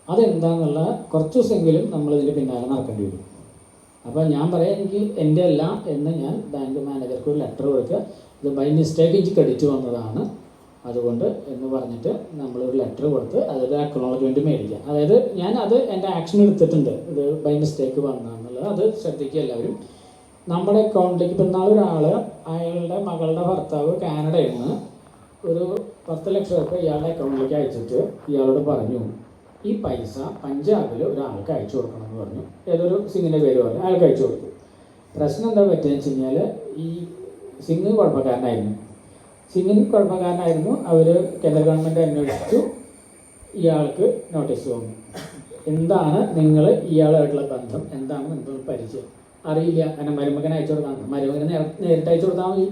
അതെന്താന്നുള്ള കുറച്ച് ദിവസമെങ്കിലും നമ്മളിതിൻ്റെ പിന്നാലെ നടക്കേണ്ടി വരും. അപ്പോൾ ഞാൻ പറയാം, എനിക്ക് എൻ്റെ അല്ല എന്ന് ഞാൻ ബാങ്ക് മാനേജർക്ക് ഒരു ലെറ്റർ കൊടുക്കുക, ഇത് ബൈ മിസ്റ്റേക്ക് എനിക്ക് ക്രെഡിറ്റ് വന്നതാണ്, അതുകൊണ്ട് എന്ന് പറഞ്ഞിട്ട് നമ്മളൊരു ലെറ്റർ കൊടുത്ത് അതൊരു അക്നോളജ്മെൻറ്റ് മേടിക്കുക. അതായത് ഞാൻ അത് എൻ്റെ ആക്ഷൻ എടുത്തിട്ടുണ്ട്, ഇത് ബൈ മിസ്റ്റേക്ക് വന്നതെന്നുള്ളത്. അത് ശ്രദ്ധിക്കുക എല്ലാവരും. നമ്മുടെ അക്കൗണ്ടിലേക്ക് ഇപ്പം നാളെ ഒരാൾ അയാളുടെ മകളുടെ ഭർത്താവ് കാനഡയിൽ നിന്ന് ഒരു 10 ലക്ഷം രൂപ ഇയാളുടെ അക്കൗണ്ടിലേക്ക് അയച്ചിട്ട് ഇയാളോട് പറഞ്ഞു, ഈ പൈസ പഞ്ചാബിൽ ഒരാൾക്ക് അയച്ചു കൊടുക്കണം എന്ന് പറഞ്ഞു. ഏതൊരു സിംഗിൻ്റെ പേര് പറഞ്ഞു, അയാൾക്ക് അയച്ചു കൊടുത്തു. പ്രശ്നം എന്താ പറ്റുകയെന്ന് വെച്ച് കഴിഞ്ഞാൽ, ഈ സിംഗ് കുഴപ്പക്കാരനായിരുന്നു. അവർ കേന്ദ്ര ഗവൺമെൻറ് അന്വേഷിച്ചു, ഇയാൾക്ക് നോട്ടീസ് വന്നു. എന്താണ് നിങ്ങൾ ഇയാളുമായിട്ടുള്ള ബന്ധം, എന്താണ് നിങ്ങൾ പരിചയം അറിയില്ല. കാരണം മരുമകനെ അയച്ചു കൊടുക്കാൻ, മരുമകനെ നേരിട്ട് അയച്ചു കൊടുത്താൽ മതി.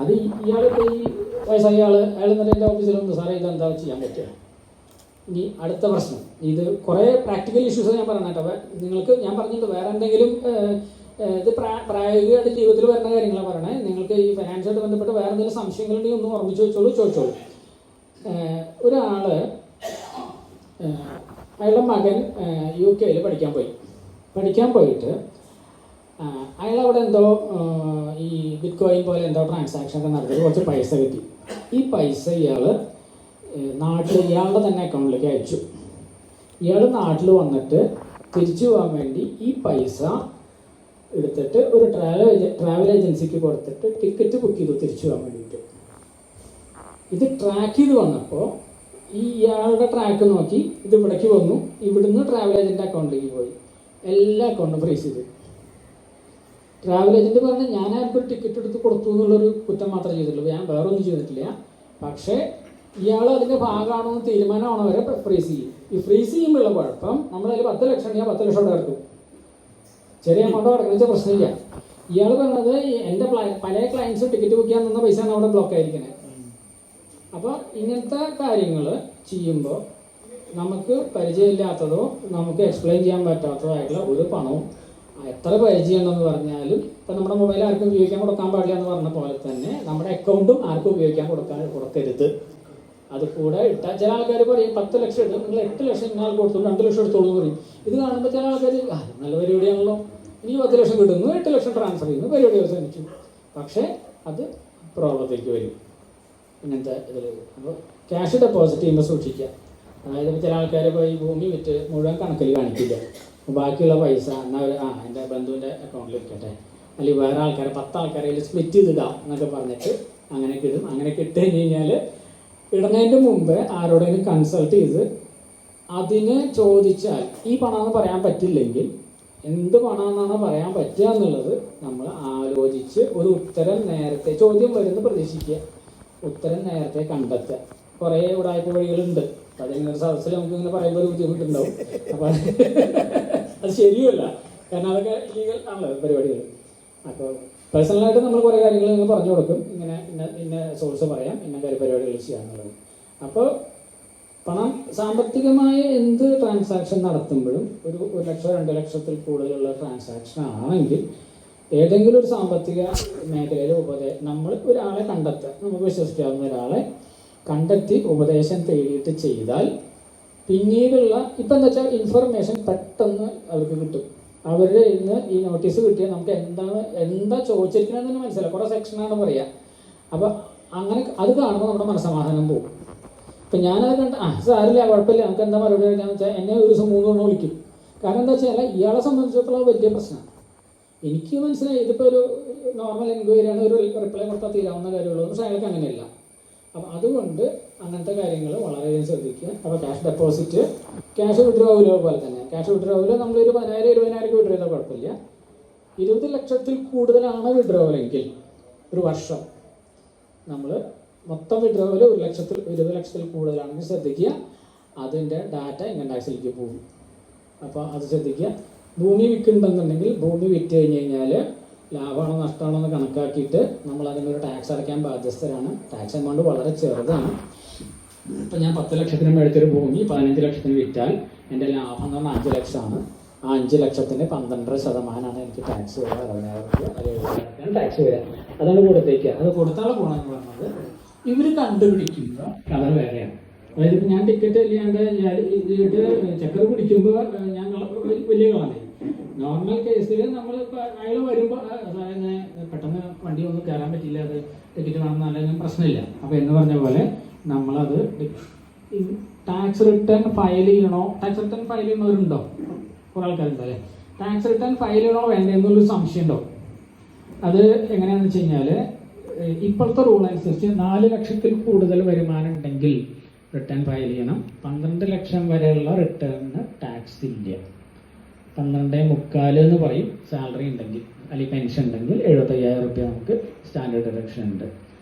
അത് ഇയാളിപ്പോൾ ഈ വയസ്സായ അയാൾ എന്നിട്ട് എൻ്റെ ഓഫീസിൽ ഒന്ന് സാറേ ഇതെന്താ ചെയ്യാൻ പറ്റുക. ഇനി അടുത്ത പ്രശ്നം, ഇത് കുറേ പ്രാക്ടിക്കൽ ഇഷ്യൂസ് ഞാൻ പറഞ്ഞിട്ട്. അപ്പോൾ നിങ്ങൾക്ക് ഞാൻ പറഞ്ഞിട്ട് വേറെ എന്തെങ്കിലും ഇത് പ്രായോഗികമായിട്ട് ജീവിതത്തിൽ വരുന്ന കാര്യങ്ങളാണ് പറയണേ. നിങ്ങൾക്ക് ഈ ഫൈനാൻസായിട്ട് ബന്ധപ്പെട്ട് വേറെ എന്തെങ്കിലും സംശയങ്ങളുണ്ടെങ്കിൽ ഒന്ന് ഓർമ്മിച്ച് ചോദിച്ചോളൂ. ഒരാൾ അയാളുടെ മകൻ UK പഠിക്കാൻ പോയിട്ട് അയാളവിടെ എന്തോ ഈ ബിറ്റ് കോയിൻ പോലെ എന്തോ ട്രാൻസാക്ഷൻ ഒക്കെ നടത്തിയിട്ട് കുറച്ച് പൈസ കിട്ടി. ഈ പൈസ ഇയാൾ ഇയാളുടെ തന്നെ അക്കൗണ്ടിലേക്ക് അയച്ചു. ഇയാൾ നാട്ടിൽ വന്നിട്ട് തിരിച്ചു പോകാൻ വേണ്ടി ഈ പൈസ എടുത്തിട്ട് ഒരു ട്രാവൽ ഏജൻസിക്ക് കൊടുത്തിട്ട് ടിക്കറ്റ് ബുക്ക് ചെയ്തു തിരിച്ചു പോകാൻ വേണ്ടിയിട്ട്. ഇത് ട്രാക്ക് ചെയ്ത് വന്നപ്പോൾ ഇയാളുടെ ട്രാക്ക് നോക്കി ഇത് ഇവിടേക്ക് വന്നു, ഇവിടുന്ന് ട്രാവൽ ഏജൻ്റ് അക്കൗണ്ടിലേക്ക് പോയി, എല്ലാ അക്കൗണ്ടും ഫ്രീസ് ചെയ്തു. ട്രാവൽ ഏജൻറ്റ് പറഞ്ഞ് ഞാൻ ആർക്കൊരു ടിക്കറ്റ് എടുത്ത് കൊടുത്തു എന്നുള്ളൊരു കുറ്റം മാത്രമേ ചെയ്തിട്ടുള്ളൂ, ഞാൻ വേറെ ഒന്നും ചെയ്തിട്ടില്ല. പക്ഷേ ഇയാൾ അതിൻ്റെ ഭാഗമാണോ എന്ന് തീരുമാനമാണോ വരെ ഫ്രീസ് ചെയ്യും. ഈ ഫ്രീസ് ചെയ്യുമ്പോഴുള്ള കുഴപ്പം, നമ്മളതിൽ 10 ലക്ഷം ഉണ്ടെങ്കിൽ 10 ലക്ഷം അവിടെ കിടക്കും. ചെറിയ എമൗണ്ട് കിടക്കുന്ന പ്രശ്നമില്ല. ഇയാൾ പറഞ്ഞത് എൻ്റെ പല ക്ലയൻസ് ടിക്കറ്റ് ബുക്ക് ചെയ്യാൻ തന്ന പൈസയാണ് അവിടെ ബ്ലോക്ക് ആയിരിക്കുന്നത്. അപ്പോൾ ഇങ്ങനത്തെ കാര്യങ്ങൾ ചെയ്യുമ്പോൾ നമുക്ക് പരിചയമില്ലാത്തതോ നമുക്ക് എക്സ്പ്ലെയിൻ ചെയ്യാൻ പറ്റാത്തതോ ആയിട്ടുള്ള ഒരു പണവും എത്ര പരിചയമുണ്ടെന്ന് പറഞ്ഞാലും ഇപ്പം നമ്മുടെ മൊബൈൽ ആർക്കും ഉപയോഗിക്കാൻ കൊടുക്കാൻ പാടില്ല എന്ന് പറഞ്ഞ പോലെ തന്നെ നമ്മുടെ അക്കൗണ്ടും ആർക്കും ഉപയോഗിക്കാൻ കൊടുക്കരുത്. അത് കൂടെ ഇട്ടാൽ ചില ആൾക്കാർ പറയും 10 ലക്ഷം ഇടും, നിങ്ങൾ 8 ലക്ഷം ഇന്ന ആൾ കൊടുത്തോളൂ, 2 ലക്ഷം എടുത്തോളൂ എന്ന് പറയും. ഇത് കാണുമ്പോൾ ചില ആൾക്കാർ നല്ല പരിപാടിയാണല്ലോ, ഇനി 10 ലക്ഷം കിട്ടുന്നു, 8 ലക്ഷം ട്രാൻസ്ഫർ ചെയ്യുന്നു, പരിപാടി അവസാനിച്ചു. പക്ഷേ അത് പ്രോബ്ലത്തേക്ക് വരും ഇങ്ങനത്തെ ഇതിൽ. അപ്പോൾ ക്യാഷ് ഡെപ്പോസിറ്റ് ചെയ്യുമ്പോൾ സൂക്ഷിക്കുക. അതായത് ചില ആൾക്കാർ ഇപ്പോൾ ഈ ഭൂമി വിറ്റ് മുഴുവൻ കണക്കിൽ കാണിക്കില്ല, ബാക്കിയുള്ള പൈസ എന്നാൽ എൻ്റെ ബന്ധുവിൻ്റെ അക്കൗണ്ടിൽ ഇരിക്കട്ടെ, അല്ലെങ്കിൽ വേറെ ആൾക്കാരെ 10 ആൾക്കാരെ സ്പ്ലിറ്റ് ചെയ്തിടാം എന്നൊക്കെ പറഞ്ഞിട്ട് അങ്ങനെയൊക്കെ ഇടും. അങ്ങനെയൊക്കെ ഇട്ട് കഴിഞ്ഞ് കഴിഞ്ഞാൽ ഇടുന്നതിൻ്റെ മുമ്പ് ആരോടെങ്കിലും കൺസൾട്ട് ചെയ്ത് അതിന് ചോദിച്ചാൽ ഈ പണമെന്ന് പറയാൻ പറ്റില്ലെങ്കിൽ എന്ത് പണമെന്നാണ് പറയാൻ പറ്റുക എന്നുള്ളത് നമ്മൾ ആലോചിച്ച് ഒരു ഉത്തരം നേരത്തെ, ചോദ്യം വരുന്ന പ്രതീക്ഷിക്കുക, ഉത്തരം നേരത്തെ കണ്ടെത്തുക. കുറേ ഉടായ്പ വഴികളുണ്ട്. അതിങ്ങനെ സദസ്സിൽ നമുക്ക് ഇങ്ങനെ പറയുമ്പോൾ ഒരു ബുദ്ധിമുട്ടുണ്ടാവും. അപ്പോൾ അത് ശരിയല്ല, കാരണം അതൊക്കെ ലീഗൽ ആണല്ലോ പരിപാടികൾ. അപ്പോൾ പേഴ്സണലായിട്ട് നമ്മൾ കുറേ കാര്യങ്ങൾ നിങ്ങൾ പറഞ്ഞു കൊടുക്കും, ഇങ്ങനെ ഇന്ന സോഴ്സ് പറയാം, ഇന്ന പരിപാടികൾ ചെയ്യാന്നുള്ളത്. അപ്പോൾ പണം സാമ്പത്തികമായ എന്ത് ട്രാൻസാക്ഷൻ നടത്തുമ്പോഴും ഒരു 1 ലക്ഷം 2 ലക്ഷത്തിൽ കൂടുതലുള്ള ട്രാൻസാക്ഷൻ ആണെങ്കിൽ ഏതെങ്കിലും ഒരു സാമ്പത്തിക മേഖലയിൽ നമ്മൾ ഒരാളെ കണ്ടെത്തുക, നമുക്ക് വിശ്വസിക്കാവുന്ന ഒരാളെ കണ്ടെത്തി ഉപദേശം തേടിയിട്ട് ചെയ്താൽ പിന്നീടുള്ള ഇപ്പം എന്താ വെച്ചാൽ ഇൻഫർമേഷൻ പെട്ടെന്ന് അവർക്ക് കിട്ടും. അവരുടെ ഇന്ന് ഈ നോട്ടീസ് കിട്ടിയാൽ നമുക്ക് എന്താ ചോദിച്ചിരിക്കണമെന്ന് തന്നെ മനസ്സിലാവും. കുറേ സെക്ഷനാണ് പറയുക. അപ്പോൾ അങ്ങനെ അത് കാണുമ്പോൾ നമ്മുടെ മനസ്സമാധാനം പോകും. ഇപ്പം ഞാനത് കണ്ട് സാരില്ല, കുഴപ്പമില്ല, നമുക്ക് എന്താ മറുപടി കഴിക്കാന്ന് വെച്ചാൽ എന്നെ ഒരു ദിവസം 3 തവണ വിളിക്കും. കാരണം എന്താ വെച്ചാൽ ഇയാളെ സംബന്ധിച്ചിടത്തോളം വലിയ പ്രശ്നമാണ്. എനിക്ക് മനസ്സിലായി ഇതിപ്പോൾ ഒരു നോർമൽ എൻക്വയറിയാണ്, ഒരു റിപ്ലൈ കൊടുത്താൽ തീരാവുന്ന കാര്യമുള്ളൂ. പക്ഷേ അയാൾക്ക് അങ്ങനെയല്ല. അപ്പം അതുകൊണ്ട് അങ്ങനത്തെ കാര്യങ്ങൾ വളരെയധികം ശ്രദ്ധിക്കുക. അപ്പോൾ ക്യാഷ് ഡെപ്പോസിറ്റ്, ക്യാഷ് വിഡ്രോവലോ പോലെ തന്നെ. ക്യാഷ് വിഡ്രോവലോ നമ്മളൊരു 10,000-20,000 വിഡ്രോ ചെയ്താൽ കുഴപ്പമില്ല. 20 ലക്ഷത്തിൽ കൂടുതലാണ് വിഡ്രോവലെങ്കിൽ ഒരു വർഷം നമ്മൾ മൊത്തം വിഡ്രോവൽ 20 ലക്ഷത്തിൽ കൂടുതലാണെങ്കിൽ ശ്രദ്ധിക്കുക, അതിൻ്റെ ഡാറ്റ ഇൻകം ടാക്സിലേക്ക് പോകും. അപ്പോൾ അത് ശ്രദ്ധിക്കുക. ഭൂമി വിൽക്കുന്നുണ്ടെന്നുണ്ടെങ്കിൽ ഭൂമി വിറ്റ് കഴിഞ്ഞ് കഴിഞ്ഞാൽ ലാഭമാണോ നഷ്ടമാണോ എന്ന് കണക്കാക്കിയിട്ട് നമ്മൾ അതിനൊരു ടാക്സ് അടയ്ക്കാൻ ബാധ്യസ്ഥരാണ്. ടാക്സ് എമൗണ്ട് വളരെ ചെറുതാണ്. ഇപ്പം ഞാൻ 10 ലക്ഷത്തിന് മേടിച്ചൊരു ഭൂമി 15 ലക്ഷത്തിന് വിറ്റാൽ എൻ്റെ ലാഭം എന്ന് പറഞ്ഞാൽ 5 ലക്ഷമാണ്. ആ 5 ലക്ഷത്തിന് 12% എനിക്ക് ടാക്സ് വരിക. 60,000 ടാക്സ് വരിക. അതാണ് കൊടുത്തേക്കുക. അത് കൊടുത്താലുള്ള ഗുണം എന്ന് പറഞ്ഞത് ഇവർ കണ്ടുപിടിക്കുമ്പോൾ കഥ വേറെയാണ്. അതായത് ഇപ്പം ഞാൻ ടിക്കറ്റ് ഇല്ലാണ്ട് ചക്കർ പിടിക്കുമ്പോൾ ഞാൻ വലിയ കളഞ്ഞു. നോർമൽ കേസിൽ നമ്മൾ അയാൾ വരുമ്പോൾ പെട്ടെന്ന് വണ്ടി ഒന്നും കയറാൻ പറ്റില്ല, അത് ടിക്കറ്റ് വേണമെന്നല്ലെങ്കിൽ പ്രശ്നമില്ല. അപ്പോൾ എന്ന് പറഞ്ഞ പോലെ നമ്മളത് ടാക്സ് റിട്ടേൺ ഫയൽ ചെയ്യണോ, ടാക്സ് റിട്ടേൺ ഫയൽ ചെയ്യുന്നവരുണ്ടോ? കുറേ ആൾക്കാരുണ്ടോ അല്ലേ? ടാക്സ് റിട്ടേൺ ഫയൽ ചെയ്യണോ വേണ്ടെന്നുള്ളൊരു സംശയം ഉണ്ടോ? അത് എങ്ങനെയാണെന്ന് വെച്ച് കഴിഞ്ഞാൽ ഇപ്പോഴത്തെ റൂൾ അനുസരിച്ച് 4 ലക്ഷത്തിൽ കൂടുതൽ വരുമാനം ഉണ്ടെങ്കിൽ റിട്ടേൺ ഫയൽ ചെയ്യണം. 12 ലക്ഷം വരെയുള്ള റിട്ടേണിന് ടാക്സ് ഇല്ല. 12.25 എന്ന് പറയും സാലറി ഉണ്ടെങ്കിൽ, അല്ലെങ്കിൽ പെൻഷൻ ഉണ്ടെങ്കിൽ 75,000 രൂപ നമുക്ക് സ്റ്റാൻഡേർഡ് ഡിഡക്ഷൻ ഉണ്ട്.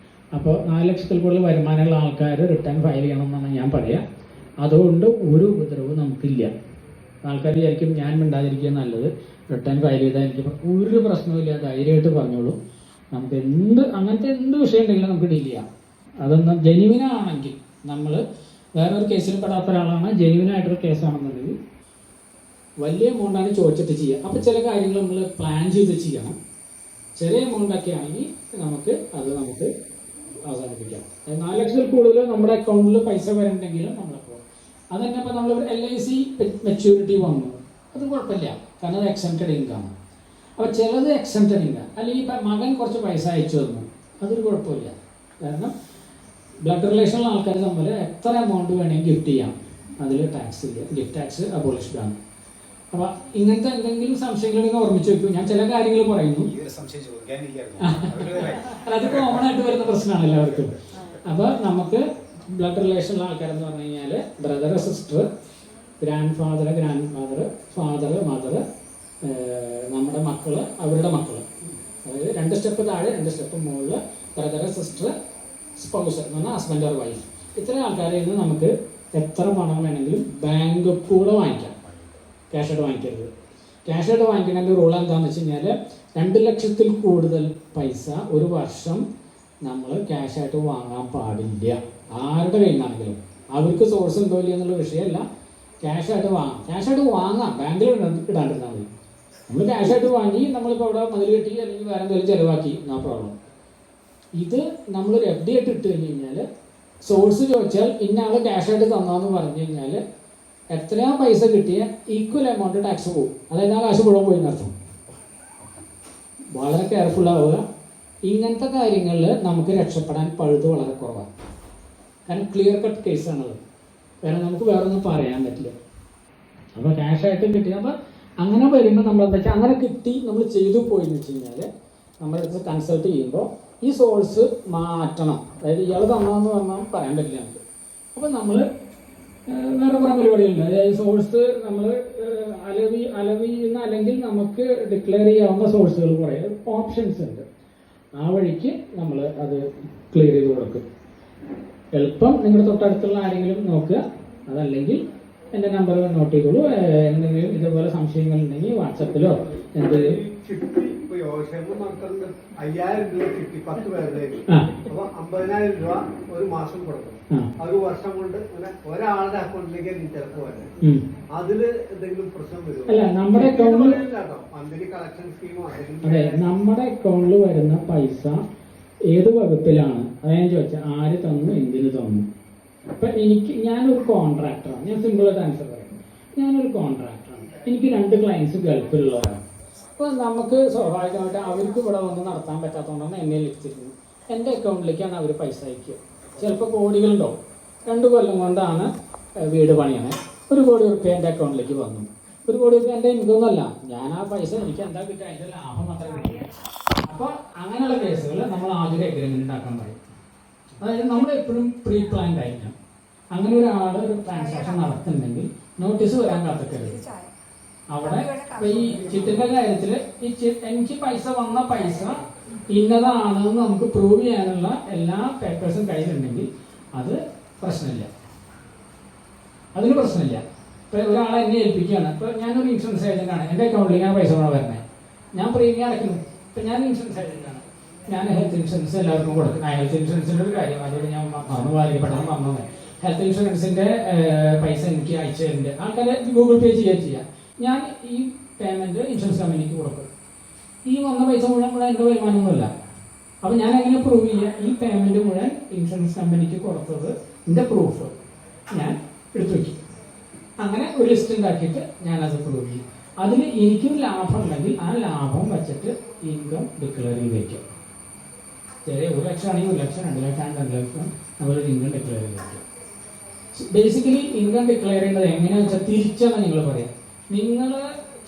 അപ്പോൾ 4 ലക്ഷത്തിൽ കൂടുതൽ വരുമാനമുള്ള ആൾക്കാർ റിട്ടേൺ ഫയൽ ചെയ്യണം എന്നാണ് ഞാൻ പറയാം. അതുകൊണ്ട് ഒരു ഉപദ്രവവും നമുക്കില്ല. ആൾക്കാർ വിചാരിക്കും ഞാൻ മിണ്ടാതിരിക്കുക നല്ലത്, റിട്ടേൺ ഫയൽ ചെയ്താൽ എനിക്ക് ഒരു പ്രശ്നവുമില്ല, ധൈര്യമായിട്ട് പറഞ്ഞോളൂ. നമുക്ക് അങ്ങനത്തെ എന്ത് വിഷയം ഉണ്ടെങ്കിലും നമുക്ക് ഡീൽ ചെയ്യാം. അതൊന്നും ജെന്യുവിനാണെങ്കിൽ, നമ്മൾ വേറൊരു കേസിൽ പെടാത്ത ഒരാളാണ്, ജെന്യുവിനായിട്ടൊരു കേസാണെന്നുണ്ടെങ്കിൽ വലിയ എമൗണ്ടാണ് ചോദിച്ചിട്ട് ചെയ്യുക. അപ്പോൾ ചില കാര്യങ്ങൾ നമ്മൾ പ്ലാൻ ചെയ്ത് ചെയ്യണം. ചെറിയ എമൗണ്ടൊക്കെ ആണെങ്കിൽ നമുക്ക് അവസാനിപ്പിക്കാം. 4 ലക്ഷത്തിൽ കൂടുതൽ നമ്മുടെ അക്കൗണ്ടിൽ പൈസ വരണ്ടെങ്കിലും നമ്മളപ്പോൾ അത് തന്നെ. ഇപ്പോൾ നമ്മൾ LIC മെച്യൂരിറ്റി വന്നു, അത് കുഴപ്പമില്ല, കാരണം അത് എക്സംപ്റ്റഡ് ഇൻകം. അപ്പോൾ ചിലത് എക്സംപ്റ്റഡ് ഇൻകം, അല്ലെങ്കിൽ ഇപ്പം മകൻ കുറച്ച് പൈസ അയച്ചു തന്നു, അതൊരു കുഴപ്പമില്ല. കാരണം ബ്ലഡ് റിലേഷനുള്ള ആൾക്കാർ തമ്മിൽ എത്ര എമൗണ്ട് വേണമെങ്കിൽ ഗിഫ്റ്റ് ചെയ്യാം, അതിൽ ടാക്സ് ഇല്ല. ഗിഫ്റ്റ് ടാക്സ് അബോളിഷ്ഡ് ആണ്. അപ്പോൾ ഇങ്ങനത്തെ എന്തെങ്കിലും സംശയങ്ങൾ ഓർമ്മിച്ച് വെക്കും. ഞാൻ ചില കാര്യങ്ങൾ പറയുന്നു, അത് കോമൺ ആയിട്ട് വരുന്ന പ്രശ്നമാണ് എല്ലാവർക്കും. അപ്പോൾ നമുക്ക് ബ്ലഡ് റിലേഷനുള്ള ആൾക്കാരെന്ന് പറഞ്ഞു കഴിഞ്ഞാൽ brother, sister, grand father, father, mother, നമ്മുടെ മക്കൾ, അവരുടെ മക്കൾ, അതായത് 2 സ്റ്റെപ്പ് താഴെ 2 സ്റ്റെപ്പ് മുകളിൽ ബ്രദർ, സിസ്റ്റർ, സ്പൗസ് എന്ന് പറഞ്ഞാൽ ഹസ്ബൻഡ് ഓർ വൈഫ്. ഇത്രയും ആൾക്കാരിൽ നിന്ന് നമുക്ക് എത്ര പണം വേണമെങ്കിലും ബാങ്ക് കൂടെ വാങ്ങിക്കാം. ക്യാഷായിട്ട് വാങ്ങിക്കരുത്. ക്യാഷായിട്ട് വാങ്ങിക്കുന്നതിൻ്റെ റൂൾ എന്താണെന്ന് വെച്ച് കഴിഞ്ഞാൽ 2 ലക്ഷത്തിൽ കൂടുതൽ പൈസ ഒരു വർഷം നമ്മൾ ക്യാഷായിട്ട് വാങ്ങാൻ പാടില്ല. ആരുടെ കയ്യിൽ നിന്നാണെങ്കിലും, അവർക്ക് സോഴ്സ് ഉണ്ടോ ഇല്ല എന്നുള്ള വിഷയമല്ല. ക്യാഷായിട്ട് വാങ്ങാം, ബാങ്കിൽ ഇടാണ്ടിരുന്നാൽ മതി. നമ്മൾ ക്യാഷായിട്ട് വാങ്ങി നമ്മളിപ്പോൾ അവിടെ മുതൽ കിട്ടി അല്ലെങ്കിൽ വേറെ എന്തെങ്കിലും ചിലവാക്കി, നോ പ്രോബ്ലം. ഇത് നമ്മളൊരു FD ആയിട്ട് ഇട്ട് കഴിഞ്ഞ് കഴിഞ്ഞാൽ സോഴ്സ് ചോദിച്ചാൽ ഇന്ന ആൾ ക്യാഷായിട്ട് തന്നാന്ന് പറഞ്ഞു കഴിഞ്ഞാൽ എത്രയാ പൈസ കിട്ടിയ ഈക്വൽ എമൗണ്ട് ടാക്സ് പോകും. അതായത് ആ കാശ് മുഴുവൻ പോയി നടത്തും. വളരെ കെയർഫുൾ ആവുക. ഇങ്ങനത്തെ കാര്യങ്ങളിൽ നമുക്ക് രക്ഷപ്പെടാൻ പഴുത് വളരെ കുറവാണ്. കാരണം ക്ലിയർ കട്ട് കേസാണത്. കാരണം നമുക്ക് വേറെ ഒന്നും പറയാൻ പറ്റില്ല. അപ്പോൾ ക്യാഷായിട്ട് കിട്ടി. അപ്പോൾ അങ്ങനെ വരുമ്പോൾ നമ്മൾ എന്താ വെച്ചാൽ അങ്ങനെ കിട്ടി നമ്മൾ ചെയ്തു പോയെന്ന് വെച്ച് കഴിഞ്ഞാൽ നമ്മളടുത്ത് കൺസൾട്ട് ചെയ്യുമ്പോൾ ഈ സോഴ്സ് മാറ്റണം. അതായത് ഇയാൾ തന്നതെന്ന് പറഞ്ഞാൽ പറയാൻ പറ്റില്ല നമുക്ക്. അപ്പോൾ നമ്മൾ വേറെ കുറേ പരിപാടികളുണ്ട്. അതായത് സോഴ്സ് നമ്മൾ അലവിന്ന് അല്ലെങ്കിൽ നമുക്ക് ഡിക്ലെയർ ചെയ്യാവുന്ന സോഴ്സുകൾ കുറേ ഓപ്ഷൻസ് ഉണ്ട്. ആ വഴിക്ക് നമ്മൾ അത് ക്ലിയർ ചെയ്ത് കൊടുക്കും. എളുപ്പം നിങ്ങളുടെ തൊട്ടടുത്തുള്ള ആരെങ്കിലും നോക്കുക. അതല്ലെങ്കിൽ എൻ്റെ നമ്പർ നോട്ട് ചെയ്തോളൂ. എന്തെങ്കിലും ഇതുപോലെ സംശയങ്ങൾ ഉണ്ടെങ്കിൽ വാട്സപ്പിലോ എന്തെങ്കിലും. 5000 രൂപ കിട്ടി 10 പേരുടേക്ക്. അപ്പൊ 50,000 രൂപ ഒരു മാസം കൊടുക്കും. ഒരു വർഷം കൊണ്ട് ഒരാളുടെ അക്കൗണ്ടിലേക്ക് ചിലപ്പോ വരാം. അതില് എന്തെങ്കിലും പ്രശ്നം വരും? അല്ല, നമ്മുടെ അക്കൗണ്ടിൽ മന്ത്ലി കളക്ഷൻ സ്കീമോ അതെ, നമ്മുടെ അക്കൗണ്ടിൽ വരുന്ന പൈസ ഏത് വകുപ്പിലാണ് അതായത് ചോദിച്ചാൽ ആര് തന്നു, എന്തിനു തന്നു. അപ്പൊ ഞാനൊരു കോൺട്രാക്ടറാണ്. ഞാൻ സിമ്പിളായിട്ട് ആൻസർ പറയാം. ഞാനൊരു കോൺട്രാക്ടറാണ്. എനിക്ക് 2 ക്ലയൻസ് ഗൾഫിലുള്ളവരാണ്. അപ്പോൾ നമുക്ക് സ്വാഭാവികമായിട്ട് അവർക്ക് ഇവിടെ വന്ന് നടത്താൻ പറ്റാത്തതുകൊണ്ടാണ് എന്നെ ലഭിച്ചിരുന്നത്. എൻ്റെ അക്കൗണ്ടിലേക്കാണ് അവർ പൈസ അയക്കുക. ചിലപ്പോൾ കോടികളുണ്ടാവും. 2 കൊല്ലം കൊണ്ടാണ് വീട് പണിയാണ്. 1 കോടി റുപ്യ എൻ്റെ അക്കൗണ്ടിലേക്ക് വന്നു. 1 കോടി റുപ്യ എൻ്റെ ഇൻകമൊന്നുമല്ല. ഞാൻ ആ പൈസ എനിക്ക് എന്താ കിട്ടുക, അതിൻ്റെ ലാഭം മാത്രമേ കിട്ടുക. അപ്പോൾ അങ്ങനെയുള്ള കേസുകൾ നമ്മൾ ആദ്യം എഗ്രിമെൻ്റ് ഉണ്ടാക്കാൻ പറയും. അതായത് നമ്മൾ എപ്പോഴും പ്രീ പ്ലാൻഡ് ആയിരിക്കണം. അങ്ങനെ ഒരാൾ ഒരു ട്രാൻസാക്ഷൻ നടത്തുന്നുണ്ടെങ്കിൽ നോട്ടീസ് വരാൻ കാത്തിക്കരുത്. അവിടെ ഇപ്പൊ ഈ ചിട്ടിന്റെ കാര്യത്തിൽ എനിക്ക് പൈസ വന്ന പൈസ ഇന്നതാണെന്ന് നമുക്ക് പ്രൂവ് ചെയ്യാനുള്ള എല്ലാ പേപ്പേഴ്സും കയ്യിലുണ്ടെങ്കിൽ അത് പ്രശ്നമില്ല. അതിന് പ്രശ്നമില്ല. ഇപ്പൊ ഒരാളെ എന്നെ ഏൽപ്പിക്കുകയാണ്. ഇപ്പൊ ഞാനൊരു ഇൻഷുറൻസ് ഏജന്റാണ്. എൻ്റെ അക്കൗണ്ടിലേക്കാണ് പൈസ വരണേ. ഞാൻ പ്രീമിയം അടയ്ക്കുന്നു. ഇപ്പൊ ഞാൻ ഇൻഷുറൻസ് ഏജന്റാണ്. ഞാൻ ഹെൽത്ത് ഇൻഷുറൻസ് എല്ലാവർക്കും കൊടുക്കും. ഹെൽത്ത് ഇൻഷുറൻസിന്റെ ഒരു കാര്യം അതോട് ഞാൻ പെട്ടെന്ന് പറഞ്ഞു. ഹെൽത്ത് ഇൻഷുറൻസിന്റെ പൈസ എനിക്ക് അയച്ചു തരുന്നുണ്ട്. ആൾക്കാരെ ഗൂഗിൾ പേ ചെയ്യാം. ഞാൻ ഈ പേയ്മെന്റ് ഇൻഷുറൻസ് കമ്പനിക്ക് കൊടുക്കും. ഈ വന്ന പൈസ മുഴുവൻ എൻ്റെ വരുമാനമൊന്നുമില്ല. അപ്പോൾ ഞാൻ എങ്ങനെ പ്രൂവ് ചെയ്യുക? ഈ പേയ്മെന്റ് മുഴുവൻ ഇൻഷുറൻസ് കമ്പനിക്ക് കൊടുത്തത് എൻ്റെ പ്രൂഫ് ഞാൻ എടുത്തു വയ്ക്കും. അങ്ങനെ ഒരു ലിസ്റ്റ് ഉണ്ടാക്കിയിട്ട് ഞാനത് പ്രൂവ് ചെയ്യും. അതിൽ എനിക്കും ലാഭം ഉണ്ടെങ്കിൽ ആ ലാഭം വെച്ചിട്ട് ഇൻകം ഡിക്ലെയർ ചെയ്ത് വയ്ക്കും. ചെറിയ 1 ലക്ഷം ആണെങ്കിൽ 1 ലക്ഷം, 2 ലക്ഷം ആണെങ്കിൽ 2 ലക്ഷം നമ്മളൊരു ഇൻകം ഡിക്ലെയർ ചെയ്ത് വയ്ക്കും. ബേസിക്കലി ഇൻകം ഡിക്ലെയർ ചെയ്യുന്നത് എങ്ങനെയാണെന്ന് വെച്ചാൽ തിരിച്ചാണ് നിങ്ങൾ പറയാം. നിങ്ങൾ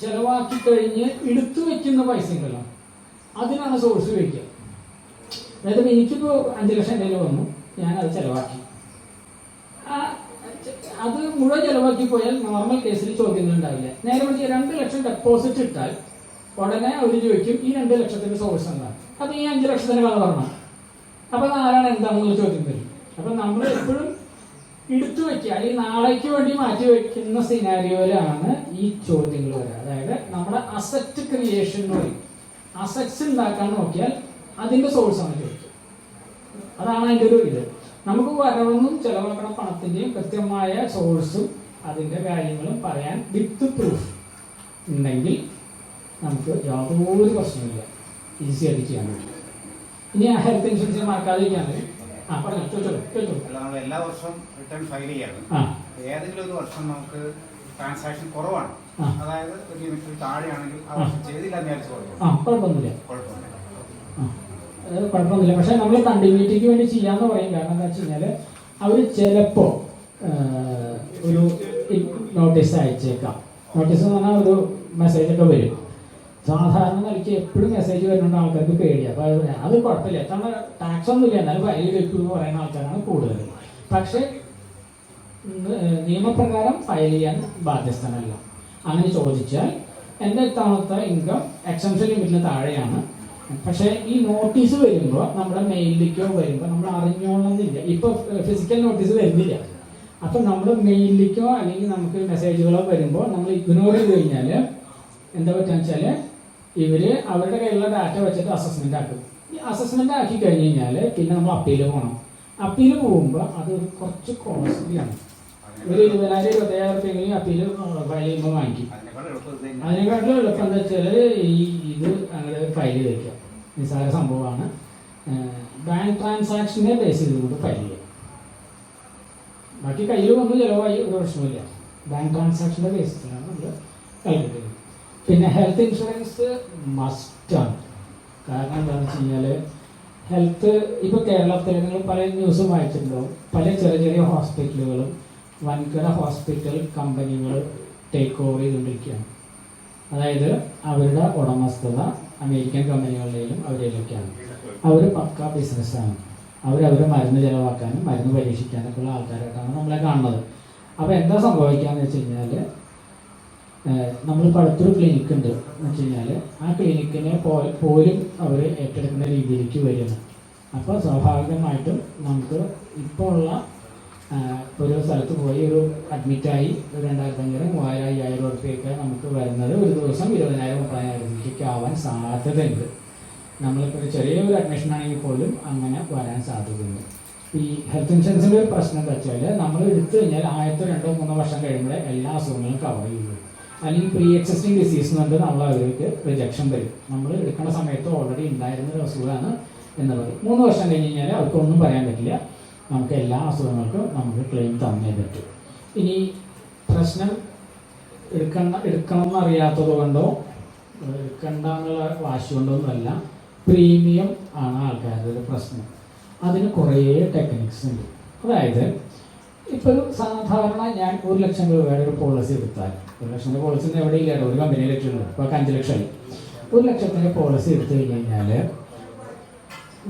ചെലവാക്കി കഴിഞ്ഞ് എടുത്തു വെക്കുന്ന പൈസ ഉണ്ടല്ലോ, അതിനാണ് സോഴ്സ് വയ്ക്കുക. അതായത് എനിക്കിപ്പോൾ 5 ലക്ഷം എൻ്റെ വന്നു, ഞാനത് ചിലവാക്കി. അത് മുഴുവൻ ചിലവാക്കി പോയാൽ നോർമൽ കേസിൽ ചോദ്യങ്ങൾ ഉണ്ടാവില്ല. നേരെ മറിച്ച് 2 ലക്ഷം ഡെപ്പോസിറ്റ് ഇട്ടാൽ ഉടനെ അവർ ചോദിക്കും ഈ 2 ലക്ഷത്തിന്റെ സോഴ്സ് എന്താണ്. അപ്പൊ ഈ 5 ലക്ഷത്തിന് കള പറഞ്ഞു. അപ്പൊ ആരാണ് എന്താണെന്നുള്ള ചോദ്യം വരും. അപ്പൊ നമ്മൾ എപ്പോഴും എടുത്തു വെക്കുക, അല്ലെങ്കിൽ നാളേക്ക് വേണ്ടി മാറ്റി വെക്കുന്ന സിനാരിയോയിലാണ് ഈ ചോദ്യങ്ങൾ വരിക. അതായത് നമ്മുടെ അസറ്റ് ക്രിയേഷൻ എന്ന് പറയും. അസറ്റ്സ് ഉണ്ടാക്കാൻ നോക്കിയാൽ അതിന്റെ സോഴ്സാണ് ചോദിക്കുക. അതാണ് അതിൻ്റെ ഒരു ഇത്. നമുക്ക് വരവെന്നും ചെലവാക്കണ പണത്തിന്റെയും കൃത്യമായ സോഴ്സും അതിന്റെ കാര്യങ്ങളും പറയാൻ വിത്ത് പ്രൂഫ് ഉണ്ടെങ്കിൽ നമുക്ക് യാതൊരു പ്രശ്നമില്ല, ഈസി ആയിട്ട് ചെയ്യാൻ പറ്റും. ഇനി ആ ഹെൽത്ത് ഇൻഷുറൻസ് മറക്കാതിരിക്കാൻ എല്ലാ വർഷവും റിട്ടേൺ ഫയൽ ചെയ്യാണ്. ഏതെങ്കിലും ഒരു വർഷം നമുക്ക് ട്രാൻസാക്ഷൻ കുറവാണ്, അതായത് ഒരു ലിമിറ്റിൽ താഴെയാണെങ്കിൽ ആ വർഷം ചെയ്തില്ല എന്ന് വിചാരിച്ചു കുഴപ്പമൊന്നുമില്ല. പക്ഷെ നമ്മൾ കണ്ടിന്യൂറ്റിക്ക് വേണ്ടി ചെയ്യാന്ന് പറയും. കാരണം എന്താ വെച്ച് കഴിഞ്ഞാൽ അവർ ചിലപ്പോൾ ഒരു നോട്ടീസ് അയച്ചേക്കാം. നോട്ടീസ് എന്ന് പറഞ്ഞാൽ ഒരു മെസ്സേജ് ഒക്കെ വരും. സാധാരണ നിലയ്ക്ക് എപ്പോഴും മെസ്സേജ് വരുന്നുണ്ട് ആൾക്കാർക്ക് പേടിയാണ്. അപ്പോൾ അത് കുഴപ്പമില്ല, എത്ര ടാക്സ് ഒന്നുമില്ല, എന്നാലും ഫയൽ വെക്കൂ എന്ന് പറയുന്ന ആൾക്കാരാണ് കൂടുതൽ. പക്ഷെ നിയമപ്രകാരം ഫയൽ ചെയ്യാൻ ബാധ്യസ്ഥനല്ല. അങ്ങനെ ചോദിച്ചാൽ എൻ്റെ ഇത്തവണത്തെ ഇൻകം എക്സംഷൻ ലിമിറ്റിന് താഴെയാണ്. പക്ഷേ ഈ നോട്ടീസ് വരുമ്പോൾ നമ്മുടെ മെയിലിലേക്കോ വരുമ്പോൾ നമ്മൾ അറിഞ്ഞോളന്നില്ല. ഇപ്പോൾ ഫിസിക്കൽ നോട്ടീസ് വരുന്നില്ല. അപ്പം നമ്മൾ മെയിലിലേക്കോ അല്ലെങ്കിൽ നമുക്ക് മെസ്സേജുകളോ വരുമ്പോൾ നമ്മൾ ഇഗ്നോർ ചെയ്ത് കഴിഞ്ഞാൽ എന്താ പറ്റുക വെച്ചാൽ ഇവർ അവരുടെ കയ്യിലുള്ള ഡാറ്റ വെച്ചിട്ട് അസസ്മെൻ്റ് ആക്കും. ഈ അസസ്മെൻ്റ് ആക്കി കഴിഞ്ഞ് കഴിഞ്ഞാൽ പിന്നെ നമ്മൾ അപ്പീൽ പോകണം. അപ്പീൽ പോകുമ്പോൾ അത് കുറച്ച് കോസ്റ്റ്ലിയാണ്. ഒരു 20,000-25,000 രൂപയെങ്കിലും അപ്പീൽ ഫയൽ ചെയ്യുമ്പോൾ വാങ്ങിക്കും. എളുപ്പം ഇത് തന്നെയാണ്. അതിനെക്കാട്ടിലും എളുപ്പം എന്താ വെച്ചാൽ ഇത് അങ്ങനെ ഫയൽ ചെയ്ത് വയ്ക്കുക. നിസ്സാര സംഭവമാണ്. ബാങ്ക് ട്രാൻസാക്ഷനെ ബേസ് ചെയ്തുകൊണ്ട് ഫയൽ ചെയ്യുക. ബാക്കി കയ്യിൽ വന്ന് ചിലവായി ഒരു പ്രശ്നമില്ല. ബാങ്ക് ട്രാൻസാക്ഷൻ്റെ ബേസിലാണ് നമ്മൾ കാൽക്കുലേറ്റ് ചെയ്യുന്നത്. പിന്നെ ഹെൽത്ത് ഇൻഷുറൻസ് മസ്റ്റാണ്. കാരണം എന്താണെന്ന് വെച്ച് കഴിഞ്ഞാൽ ഹെൽത്ത് ഇപ്പോൾ കേരളത്തിൽ നിങ്ങൾ പല ന്യൂസും വായിച്ചിട്ടുണ്ടാവും. പല ചെറിയ ചെറിയ ഹോസ്പിറ്റലുകളും വൻകിട ഹോസ്പിറ്റൽ കമ്പനികൾ ടേക്ക് ഓവർ ചെയ്തുകൊണ്ടിരിക്കുകയാണ്. അതായത് അവരുടെ ഉടമസ്ഥത അമേരിക്കൻ കമ്പനികളുടെയും അവരിലൊക്കെയാണ്. അവർ പക്ക ബിസിനസ്സാണ്. അവരവരുടെ മരുന്ന് ചിലവാക്കാനും മരുന്ന് പരീക്ഷിക്കാനൊക്കെ ഉള്ള ആൾക്കാരായിട്ടാണ് നമ്മളെ കാണുന്നത്. അപ്പോൾ എന്താ സംഭവിക്കാന്ന് വെച്ച് കഴിഞ്ഞാൽ നമ്മളിപ്പോൾ അടുത്തൊരു ക്ലിനിക്ക് ഉണ്ട് എന്ന് വെച്ച് കഴിഞ്ഞാൽ ആ ക്ലിനിക്കിനെ പോലും അവർ ഏറ്റെടുക്കുന്ന രീതിയിലേക്ക് വരുന്നു. അപ്പോൾ സ്വാഭാവികമായിട്ടും നമുക്ക് ഇപ്പോൾ ഉള്ള ഒരു സ്ഥലത്ത് പോയി ഒരു അഡ്മിറ്റായി ഒരു 2500, 3000, 5000 ഉറുപ്പിയൊക്കെ നമുക്ക് വരുന്നത് ഒരു ദിവസം 20,000, 30,000 ആവാൻ സാധ്യതയുണ്ട്. നമ്മളിപ്പോൾ ഒരു ചെറിയൊരു അഡ്മിഷൻ ആണെങ്കിൽ പോലും അങ്ങനെ വരാൻ സാധ്യതയുണ്ട്. ഈ ഹെൽത്ത് ഇൻഷുറൻസിൻ്റെ ഒരു പ്രശ്നം എന്താ വെച്ചാൽ നമ്മൾ എടുത്തു കഴിഞ്ഞാൽ 2-3 വർഷം കഴിയുമ്പോൾ എല്ലാ അസുഖങ്ങളും കവർ ചെയ്യുള്ളൂ. അല്ലെങ്കിൽ പ്രീ എക്സിസ്റ്റിംഗ് ഡിസീസ് എന്ന് പറഞ്ഞിട്ട് നമ്മൾ അവർക്ക് റിജക്ഷൻ വരും. നമ്മൾ എടുക്കുന്ന സമയത്ത് ഓൾറെഡി ഉണ്ടായിരുന്ന ഒരു അസുഖമാണ് എന്നുള്ളത്. 3 വർഷം കഴിഞ്ഞ് കഴിഞ്ഞാൽ അവർക്കൊന്നും പറയാൻ പറ്റില്ല. നമുക്ക് എല്ലാ അസുഖങ്ങൾക്കും നമുക്ക് ക്ലെയിം തന്നേ പറ്റും. ഇനി പ്രശ്നം എടുക്കണം എന്നറിയാത്തത് കൊണ്ടോ എടുക്കണ്ട എന്നുള്ള വാശി കൊണ്ടൊന്നുമല്ല, പ്രീമിയം ആണ് ആൾക്കാരുടെ ഒരു പ്രശ്നം. അതിന് കുറേ ടെക്നിക്സ് ഉണ്ട്. അതായത് ഇപ്പോൾ ഒരു സാധാരണ ഞാൻ 1 ലക്ഷം രൂപയുടെ ഒരു പോളിസി എടുത്താൽ, 1 ലക്ഷത്തിൻ്റെ പോളിസി ഒന്നും എവിടെ ഇല്ല, ഒരു കമ്പനിയിൽ ലക്ഷമുള്ളൂ. ഇപ്പോൾ 5 ലക്ഷമായി. 1 ലക്ഷത്തിൻ്റെ പോളിസി എടുത്തു കഴിഞ്ഞ് കഴിഞ്ഞാൽ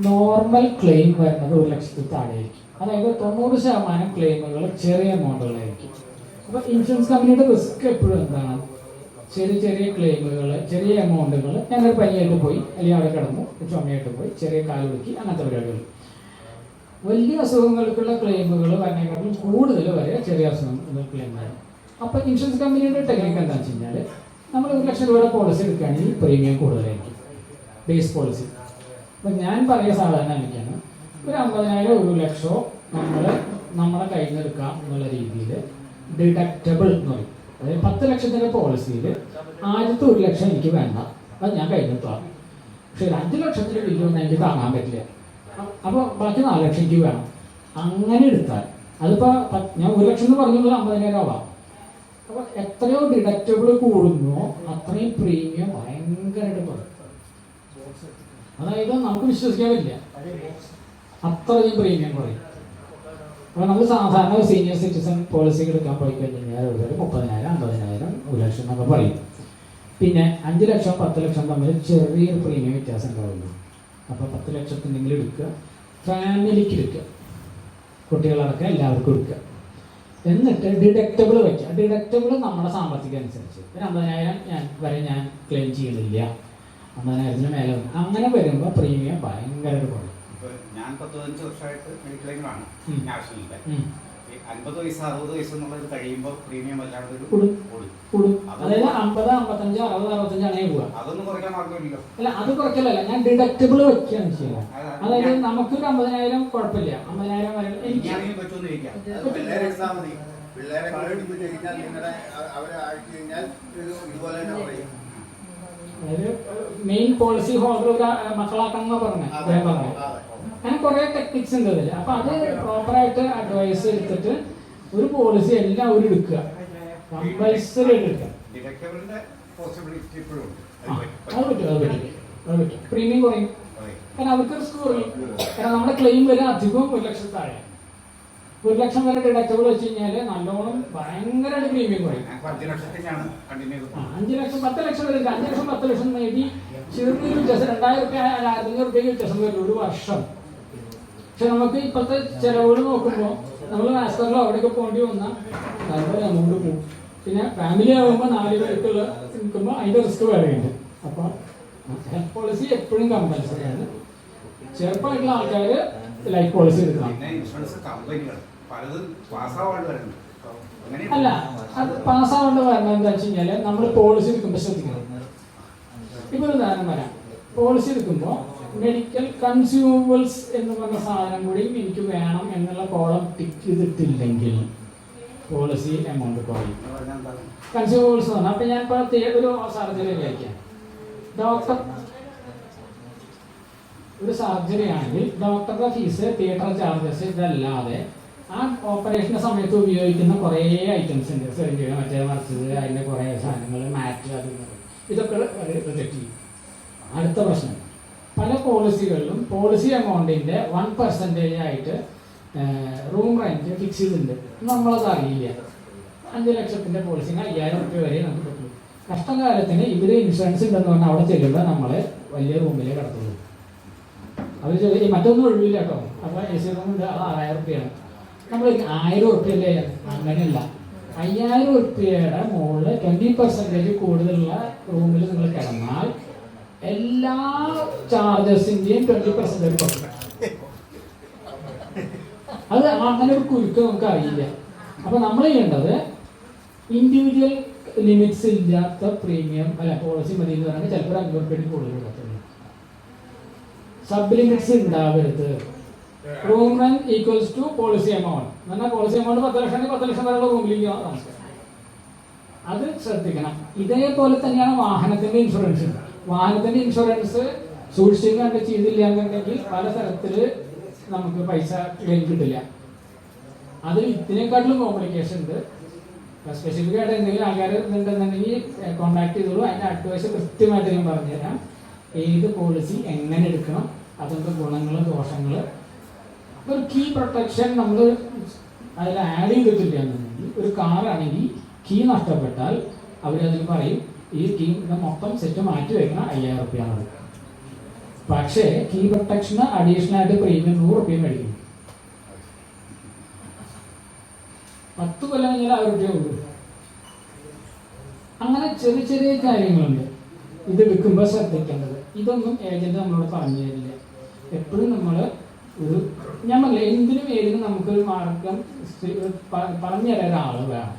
നോർമൽ ക്ലെയിം വരുന്നത് 1 ലക്ഷത്തിൽ താഴെയായിരിക്കും. അതായത് 90% ക്ലെയിമുകൾ ചെറിയ എമൗണ്ടുകളായിരിക്കും. അപ്പോൾ ഇൻഷുറൻസ് കമ്പനിയുടെ റിസ്ക് എപ്പോഴും എന്താണ്? ചെറിയ ചെറിയ ക്ലെയിമുകൾ, ചെറിയ എമൗണ്ടുകൾ. ഞാനൊരു പനിയായിട്ട് പോയി, അല്ലെങ്കിൽ അവിടെ കിടന്നു, ചുമയായിട്ട് പോയി, ചെറിയ കാലുടുക്കി, അങ്ങനത്തെ പരിപാടികൾ. വലിയ അസുഖങ്ങൾക്കുള്ള ക്ലെയിമുകൾ വരണേക്കാളും കൂടുതൽ വരെ ചെറിയ അസുഖങ്ങൾ ക്ലെയിമാണ്. അപ്പോൾ ഇൻഷുറൻസ് കമ്പനിയുടെ ടെക്നിക്ക് എന്താണെന്ന് വെച്ച് കഴിഞ്ഞാൽ നമ്മൾ 1 ലക്ഷം രൂപയുടെ പോളിസി എടുക്കുകയാണെങ്കിൽ പ്രീമിയം കൂടുതലായിരിക്കും, ബേസ് പോളിസി. അപ്പം ഞാൻ പറയുക സാധാരണ എനിക്കാണ് ഒരു 50,000, 1 ലക്ഷമോ നമ്മുടെ കയ്യിൽ നിന്ന് എടുക്കാം എന്നുള്ള രീതിയിൽ ഡിഡക്റ്റബിൾ എന്ന് പറയും. അതായത് 10 ലക്ഷത്തിൻ്റെ പോളിസിയിൽ ആദ്യത്തെ 1 ലക്ഷം എനിക്ക് വേണ്ട, അത് ഞാൻ കഴിഞ്ഞെടുത്താം. പക്ഷേ ഒരു 5 ലക്ഷത്തിൻ്റെ ബില്ലൊന്നും എനിക്ക് താങ്ങാൻ പറ്റില്ല. അപ്പോൾ ബാക്കി 4 ലക്ഷം എനിക്ക് വേണം. അങ്ങനെ എടുത്താൽ അതിപ്പോൾ ഞാൻ 1 ലക്ഷം എന്ന് പറഞ്ഞത് 50,000 ആവാം. അപ്പോൾ എത്രയോ ഡിഡക്റ്റബിൾ കൂടുന്നോ അത്രയും പ്രീമിയം ഭയങ്കരമായിട്ട് കുറയും. അതായത് നമുക്ക് വിശ്വസിക്കാൻ പറ്റില്ല, അത്രയും പ്രീമിയം കുറയും. അപ്പോൾ നമ്മൾ സാധാരണ ഒരു സീനിയർ സിറ്റിസൺ പോളിസി എടുക്കാൻ പോയി കഴിഞ്ഞാൽ ഒരു 30,000, 50,000, 1 ലക്ഷം എന്നൊക്കെ പറയും. പിന്നെ 5 ലക്ഷം 10 ലക്ഷം തമ്മിൽ ചെറിയൊരു പ്രീമിയം വ്യത്യാസം ഉണ്ടാവുള്ളൂ. അപ്പോൾ 10 ലക്ഷത്തിനെങ്കിലും എടുക്കുക, ഫാമിലിക്ക് എടുക്കുക, കുട്ടികളടക്കം എല്ലാവർക്കും എടുക്കുക. എന്നിട്ട് ഡിഡക്റ്റബിൾ വയ്ക്കുക. ഡിഡക്റ്റബിൾ നമ്മുടെ സാമ്പത്തികം അനുസരിച്ച് ഒരു 50,000 ഞാൻ ക്ലെയിം ചെയ്യണില്ല, 50,000 മേലെ അങ്ങനെ വരുമ്പോൾ പ്രീമിയം ഭയങ്കരമായിട്ട് കുറയും. ഞാൻ 15 വർഷമായിട്ട് മെഡിക്ലെയിമാണ് നാഷണലിന്റെ. 50 വയസ്സ് 60 വയസ്സ് എന്നുള്ളത് കഴിയുമ്പോൾ പ്രീമിയം വല്ലാതെ കൂടും. അതായത് 50, 55, 60, 65 അങ്ങനെ പോവുക. അതൊന്നും കുറയ്ക്കാൻ മാർഗമില്ലല്ലോ. അല്ല, അത് കുറയ്ക്കലല്ല, ഞാൻ ഡിഡക്റ്റബിൾ വെക്കുകയാണ് ചെയ്യുന്നത്. അതായത് നമുക്കൊരു 50,000 കുഴപ്പമില്ല, 50,000 വരെ എനിക്കാണെങ്കിൽ പറ്റുമെന്ന് ചോദിക്കാം. പിള്ളേരെ അതായത് മെയിൻ പോളിസി ഹോൾഡർ ഒരു മക്കളാക്കണം പറഞ്ഞു. അങ്ങനെ കുറെ ടെക്നിക്സ് ഉണ്ട് അതിൽ. അപ്പൊ അത് പ്രോപ്പറായിട്ട് അഡ്വൈസ് എടുത്തിട്ട് ഒരു പോളിസി എല്ലാവരും എടുക്കുക, കമ്പൽസറി എടുക്കുക. അത് പറ്റും. പ്രീമിയം കുറയും, കാരണം അവർക്ക് റിസ്ക് കുറയും. കാരണം നമ്മുടെ ക്ലെയിം വില അധികവും 1 ലക്ഷം താഴെ. 1 ലക്ഷം വരെ ഡിഡക്റ്റബിൾ വെച്ച് കഴിഞ്ഞാൽ നല്ലോണം ഭയങ്കരമായിട്ട് പ്രീമിയം കുറയും. 5 ലക്ഷത്തിനാണ് 5 ലക്ഷം 10 ലക്ഷം വരെ 5 ലക്ഷം 10 ലക്ഷം നേടി ചെറിയൊരു വ്യത്യാസം 2,000 രൂപ 1,500 രൂപയ്ക്ക് വ്യത്യാസം വരും ഒരു വർഷം. പക്ഷെ നമുക്ക് ഇപ്പോഴത്തെ ചെലവുകൾ നോക്കുമ്പോൾ നമ്മൾ ആസ്പത്രിയിലോ അവിടെയൊക്കെ പോകേണ്ടി വന്നാൽ നല്ല എമൗണ്ട് പോകും. പിന്നെ ഫാമിലി ആകുമ്പോൾ 4 പേർക്കുള്ള നിൽക്കുമ്പോൾ അതിൻ്റെ റിസ്ക് വേറെയുണ്ട്. അപ്പോൾ ഹെൽത്ത് പോളിസി എപ്പോഴും കമ്പൽസറിയാണ്. ചെറുപ്പമായിട്ടുള്ള ആൾക്കാർ ലൈഫ് പോളിസി എടുക്കണം. അല്ല, അത് പാസ്സാവേണ്ട കാരണം എന്താ വെച്ച് കഴിഞ്ഞാൽ നമ്മൾ പോളിസി എടുക്കുമ്പോൾ ശ്രദ്ധിക്കണം. ഇപ്പോൾ ഒരു ഉദാഹരണം വരാം. പോളിസി എടുക്കുമ്പോൾ മെഡിക്കൽ കൺസ്യൂമബിൾസ് എന്ന് പറഞ്ഞ സാധനം കൂടി എനിക്ക് വേണം എന്നുള്ള കോളം ടിക്ക് ചെയ്തിട്ടില്ലെങ്കിൽ പോളിസി എമൗണ്ട് കുറയും. എന്ന് പറഞ്ഞാൽ എന്താണ്? കൺസ്യൂമേഴ്സ് വന്നു. അപ്പം ഞാൻ ഇപ്പോൾ ഒരു സർജറിയിലേക്കാം. ഡോക്ടർ ഒരു സർജറി ആണെങ്കിൽ ഡോക്ടറുടെ ഫീസ്, തിയേറ്റർ ചാർജസ് ഇതല്ലാതെ ആ ഓപ്പറേഷൻ്റെ സമയത്ത് ഉപയോഗിക്കുന്ന കുറേ ഐറ്റംസ് ഉണ്ട്. സെർജറി, മറ്റേ മറിച്ചത്, അതിൻ്റെ കുറേ സാധനങ്ങൾ, മാറ്റ്, അത് ഇതൊക്കെ റിജക്റ്റ് ചെയ്യും. അടുത്ത പ്രശ്നം, പല പോളിസികളിലും പോളിസി എമൗണ്ടിൻ്റെ 1% ആയിട്ട് റൂം റെൻറ്റ് ഫിക്സ് ചെയ്തിട്ടുണ്ട്. നമ്മളത് അറിയില്ല. 5 ലക്ഷത്തിൻ്റെ പോളിസിന് 5000 രൂപ വരെ നമുക്ക് പറ്റും. കഷ്ടകാലത്തിന് ഇവർ ഇൻഷുറൻസ് ഉണ്ടെന്ന് പറഞ്ഞാൽ അവിടെ ചെല്ലുമ്പോൾ നമ്മളെ വലിയ റൂമിലേ കിടത്തുള്ളൂ. അവർ ഈ മറ്റൊന്നും ഒഴിവില്ല കേട്ടോ. അപ്പോൾ AC റൂമുണ്ട്, അത് 6000 രൂപയാണ്. നമ്മൾ 1000 രൂപയല്ലേ? അങ്ങനെയല്ല. 5000 രൂപയുടെ മുകളിൽ 20% കൂടുതലുള്ള റൂമിൽ നിങ്ങൾ കിടന്നാൽ എല്ലാ ചാർജസിൻ്റെയും 20% കൊടുക്കണം. അത് അങ്ങനെ ഒരു കുരുക്ക് നമുക്ക് അറിയില്ല. അപ്പോൾ നമ്മൾ ചെയ്യേണ്ടത് ഇൻഡിവിജ്വൽ ലിമിറ്റ്സ് ഇല്ലാത്ത പ്രീമിയം അല്ല പോളിസി മതി എന്ന് പറഞ്ഞാൽ ചിലപ്പോൾ 500 രൂപയ്ക്ക് കൂടുതൽ കൊടുത്തുള്ളൂ. സബ് ലിമിറ്റ്സ് ഉണ്ടാവരുത്. Room rent equals to policy amount. എന്നാൽ പോളിസി എമൗണ്ട് 10 ലക്ഷം 10 ലക്ഷം വരെയുള്ള റൂമിലേക്ക് താമസിക്കാം. അത് ശ്രദ്ധിക്കണം. ഇതേപോലെ തന്നെയാണ് വാഹനത്തിന്റെ ഇൻഷുറൻസ്. വാഹനത്തിന്റെ ഇൻഷുറൻസ് സൂക്ഷിച്ചും കണ്ട് ചെയ്തില്ല എന്നുണ്ടെങ്കിൽ പല തരത്തിൽ നമുക്ക് പൈസ ക്ലെയിം കിട്ടില്ല. അത് ഇതിനെക്കാട്ടിലും കോംപ്ലിക്കേഷൻ ഉണ്ട്. സ്പെസിഫിക് ആയിട്ട് എന്തെങ്കിലും ആൾക്കാർ ഉണ്ടെന്നുണ്ടെങ്കിൽ കോൺടാക്ട് ചെയ്തോളൂ. അതിൻ്റെ അഡ്വൈസ് കൃത്യമായിട്ട് ഞാൻ പറഞ്ഞുതരാം. ഏത് പോളിസി എങ്ങനെ എടുക്കണം, അതിൻ്റെ ഗുണങ്ങൾ, ദോഷങ്ങൾ. ഒരു കീ പ്രൊട്ടക്ഷൻ നമ്മൾ അതിൽ ആഡ് ചെയ്തിട്ടില്ല എന്നുണ്ടെങ്കിൽ, ഒരു കാറാണെങ്കിൽ കീ നഷ്ടപ്പെട്ടാൽ അവരതിൽ പറയും ഈ കീയുടെ മൊത്തം സെറ്റ് മാറ്റി വയ്ക്കണം 5000 രൂപയാണ്. പക്ഷേ കീ പ്രൊട്ടക്ഷന് അഡീഷണൽ ആയിട്ട് പ്രീമിയം 100 രൂപ മേടിക്കും. 10 കൊല്ലം കഴിഞ്ഞാൽ 1000 രൂപ ഉള്ളൂ. അങ്ങനെ ചെറിയ ചെറിയ കാര്യങ്ങളുണ്ട് ഇത് എടുക്കുമ്പോൾ ശ്രദ്ധിക്കേണ്ടത്. ഇതൊന്നും ഏജന്റ് നമ്മളോട് പറഞ്ഞു തരില്ല. എപ്പോഴും നമ്മൾ ഒരു ഞാൻ പറഞ്ഞില്ല, എന്തിനും ഏതിനും നമുക്കൊരു മാർഗം പറഞ്ഞു തരാൻ ഒരാൾ വേണം.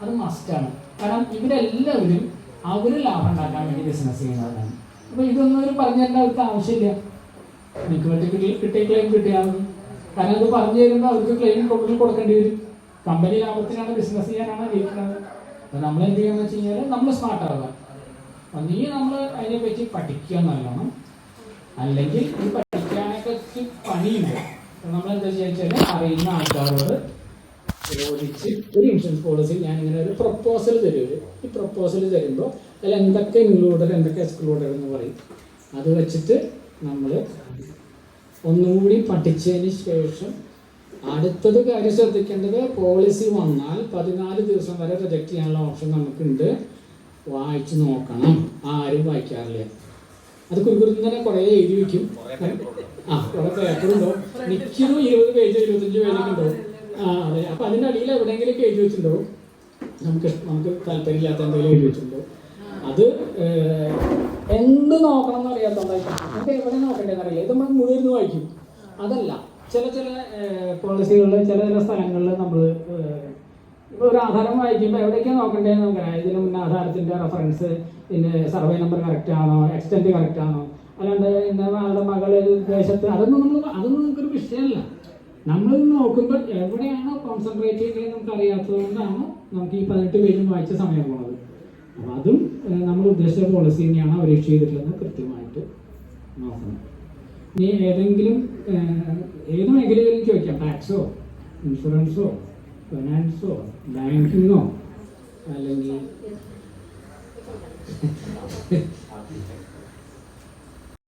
അത് മസ്റ്റാണ്. കാരണം ഇവരെല്ലാവരും അവർ ലാഭം ഉണ്ടാക്കാൻ വേണ്ടി ബിസിനസ് ചെയ്യുന്നവരാണ്. അപ്പോൾ ഇതൊന്നും ഒരു പറഞ്ഞു തരേണ്ട അവർക്ക് ആവശ്യമില്ല. എനിക്ക് പറ്റി കിട്ടിയ ക്ലെയിം കിട്ടിയാൽ മതി. കാരണം അത് പറഞ്ഞു തരുമ്പോൾ അവർക്ക് ക്ലെയിം കൊടുക്കേണ്ടി വരും. കമ്പനി ലാഭത്തിനാണ്, ബിസിനസ് ചെയ്യാനാണ് ജയിക്കുന്നത്. അപ്പോൾ നമ്മൾ എന്ത് ചെയ്യുകയെന്ന് വെച്ച് കഴിഞ്ഞാൽ നമ്മൾ സ്മാർട്ട് ആവുക. നീ നമ്മൾ അതിനെപ്പറ്റി പഠിക്കുക നല്ലോണം. അല്ലെങ്കിൽ ഇത് പഠിക്കാനൊക്കെ പണിയുണ്ട്. നമ്മളെന്താ ചോദിച്ചാൽ അറിയുന്ന ആൾക്കാരോട് ചോദിച്ച് ഒരു ഇൻഷുറൻസ് പോളിസി ഞാനിങ്ങനെ ഒരു പ്രപ്പോസൽ തരും. ഈ പ്രപ്പോസൽ തരുമ്പോൾ അതിൽ എന്തൊക്കെ ഇൻക്ലൂഡഡ് എന്തൊക്കെ എക്സ്ക്ലൂഡഡ് എന്ന് പറയും. അത് വെച്ചിട്ട് നമ്മൾ ഒന്നുകൂടി പഠിച്ചതിന് ശേഷം അടുത്തത് കാര്യം ശ്രദ്ധിക്കേണ്ടത്, പോളിസി വന്നാൽ 14 ദിവസം വരെ റിജക്റ്റ് ചെയ്യാനുള്ള ഓപ്ഷൻ നമുക്കുണ്ട്. വായിച്ചു നോക്കണം. ആരും വായിക്കാറില്ല. അത് കുറുകുറുന്ന് തന്നെ കുറേ എഴുതി വയ്ക്കും. കുറേ പേപ്പറുണ്ടോ, മിക്കതും 20 പേജ് 25 പേജൊക്കെ ഉണ്ടാവും. അതെ. അപ്പം അതിൻ്റെ അടിയിൽ എവിടെയെങ്കിലുമൊക്കെ എഴുതി വെച്ചിട്ടുണ്ടാവും. നമുക്ക് താല്പര്യമില്ലാത്ത എന്തെങ്കിലും എഴുതി വെച്ചിട്ടുണ്ടോ. അത് എന്ത് നോക്കണം എന്ന് അറിയാത്തതായിരിക്കും. നമുക്ക് എവിടെ നോക്കേണ്ടതെന്ന് അറിയില്ല. ഇത് നമ്മൾ മുഴുവൻ വായിക്കും. അതല്ല, ചില പോളിസികളിൽ ചില സ്ഥലങ്ങളിൽ നമ്മൾ ഒരു ആധാരം വായിക്കുമ്പോൾ എവിടേക്കാണ് നോക്കേണ്ടതെന്ന് നമുക്കറിയാം. ഇതിന് മുന്നേ ആധാരത്തിൻ്റെ റെഫറൻസ്, പിന്നെ സർവേ നമ്പർ കറക്റ്റ് ആണോ, എക്സ്റ്റൻറ്റ് കറക്റ്റ് ആണോ, അല്ലാണ്ട് ഇന്ന ആളുടെ മകൾ ദേശത്ത്, അതൊന്നും നമുക്കൊരു വിഷയമല്ല. നമ്മൾ നോക്കുമ്പോൾ എവിടെയാണോ കോൺസെൻട്രേറ്റ് ചെയ്യുന്നത് നമുക്ക് അറിയാത്തതുകൊണ്ടാണ് നമുക്ക് ഈ 18 പേജും വായിച്ച സമയം പോണത്. അപ്പോൾ അതും നമ്മൾ ഉദ്ദേശിച്ച പോളിസി തന്നെയാണ് അവർ ഇഷ്യൂ ചെയ്തിട്ടുള്ളത് കൃത്യമായിട്ട് നോക്കണം. ഇനി ഏതെങ്കിലും ഏത് മേഖലയിലും ചോദിക്കാം. ടാക്സോ, ഇൻഷുറൻസോ, ഫിനാൻസോ, ബാങ്കിങ്ങോ, അല്ലെങ്കിൽ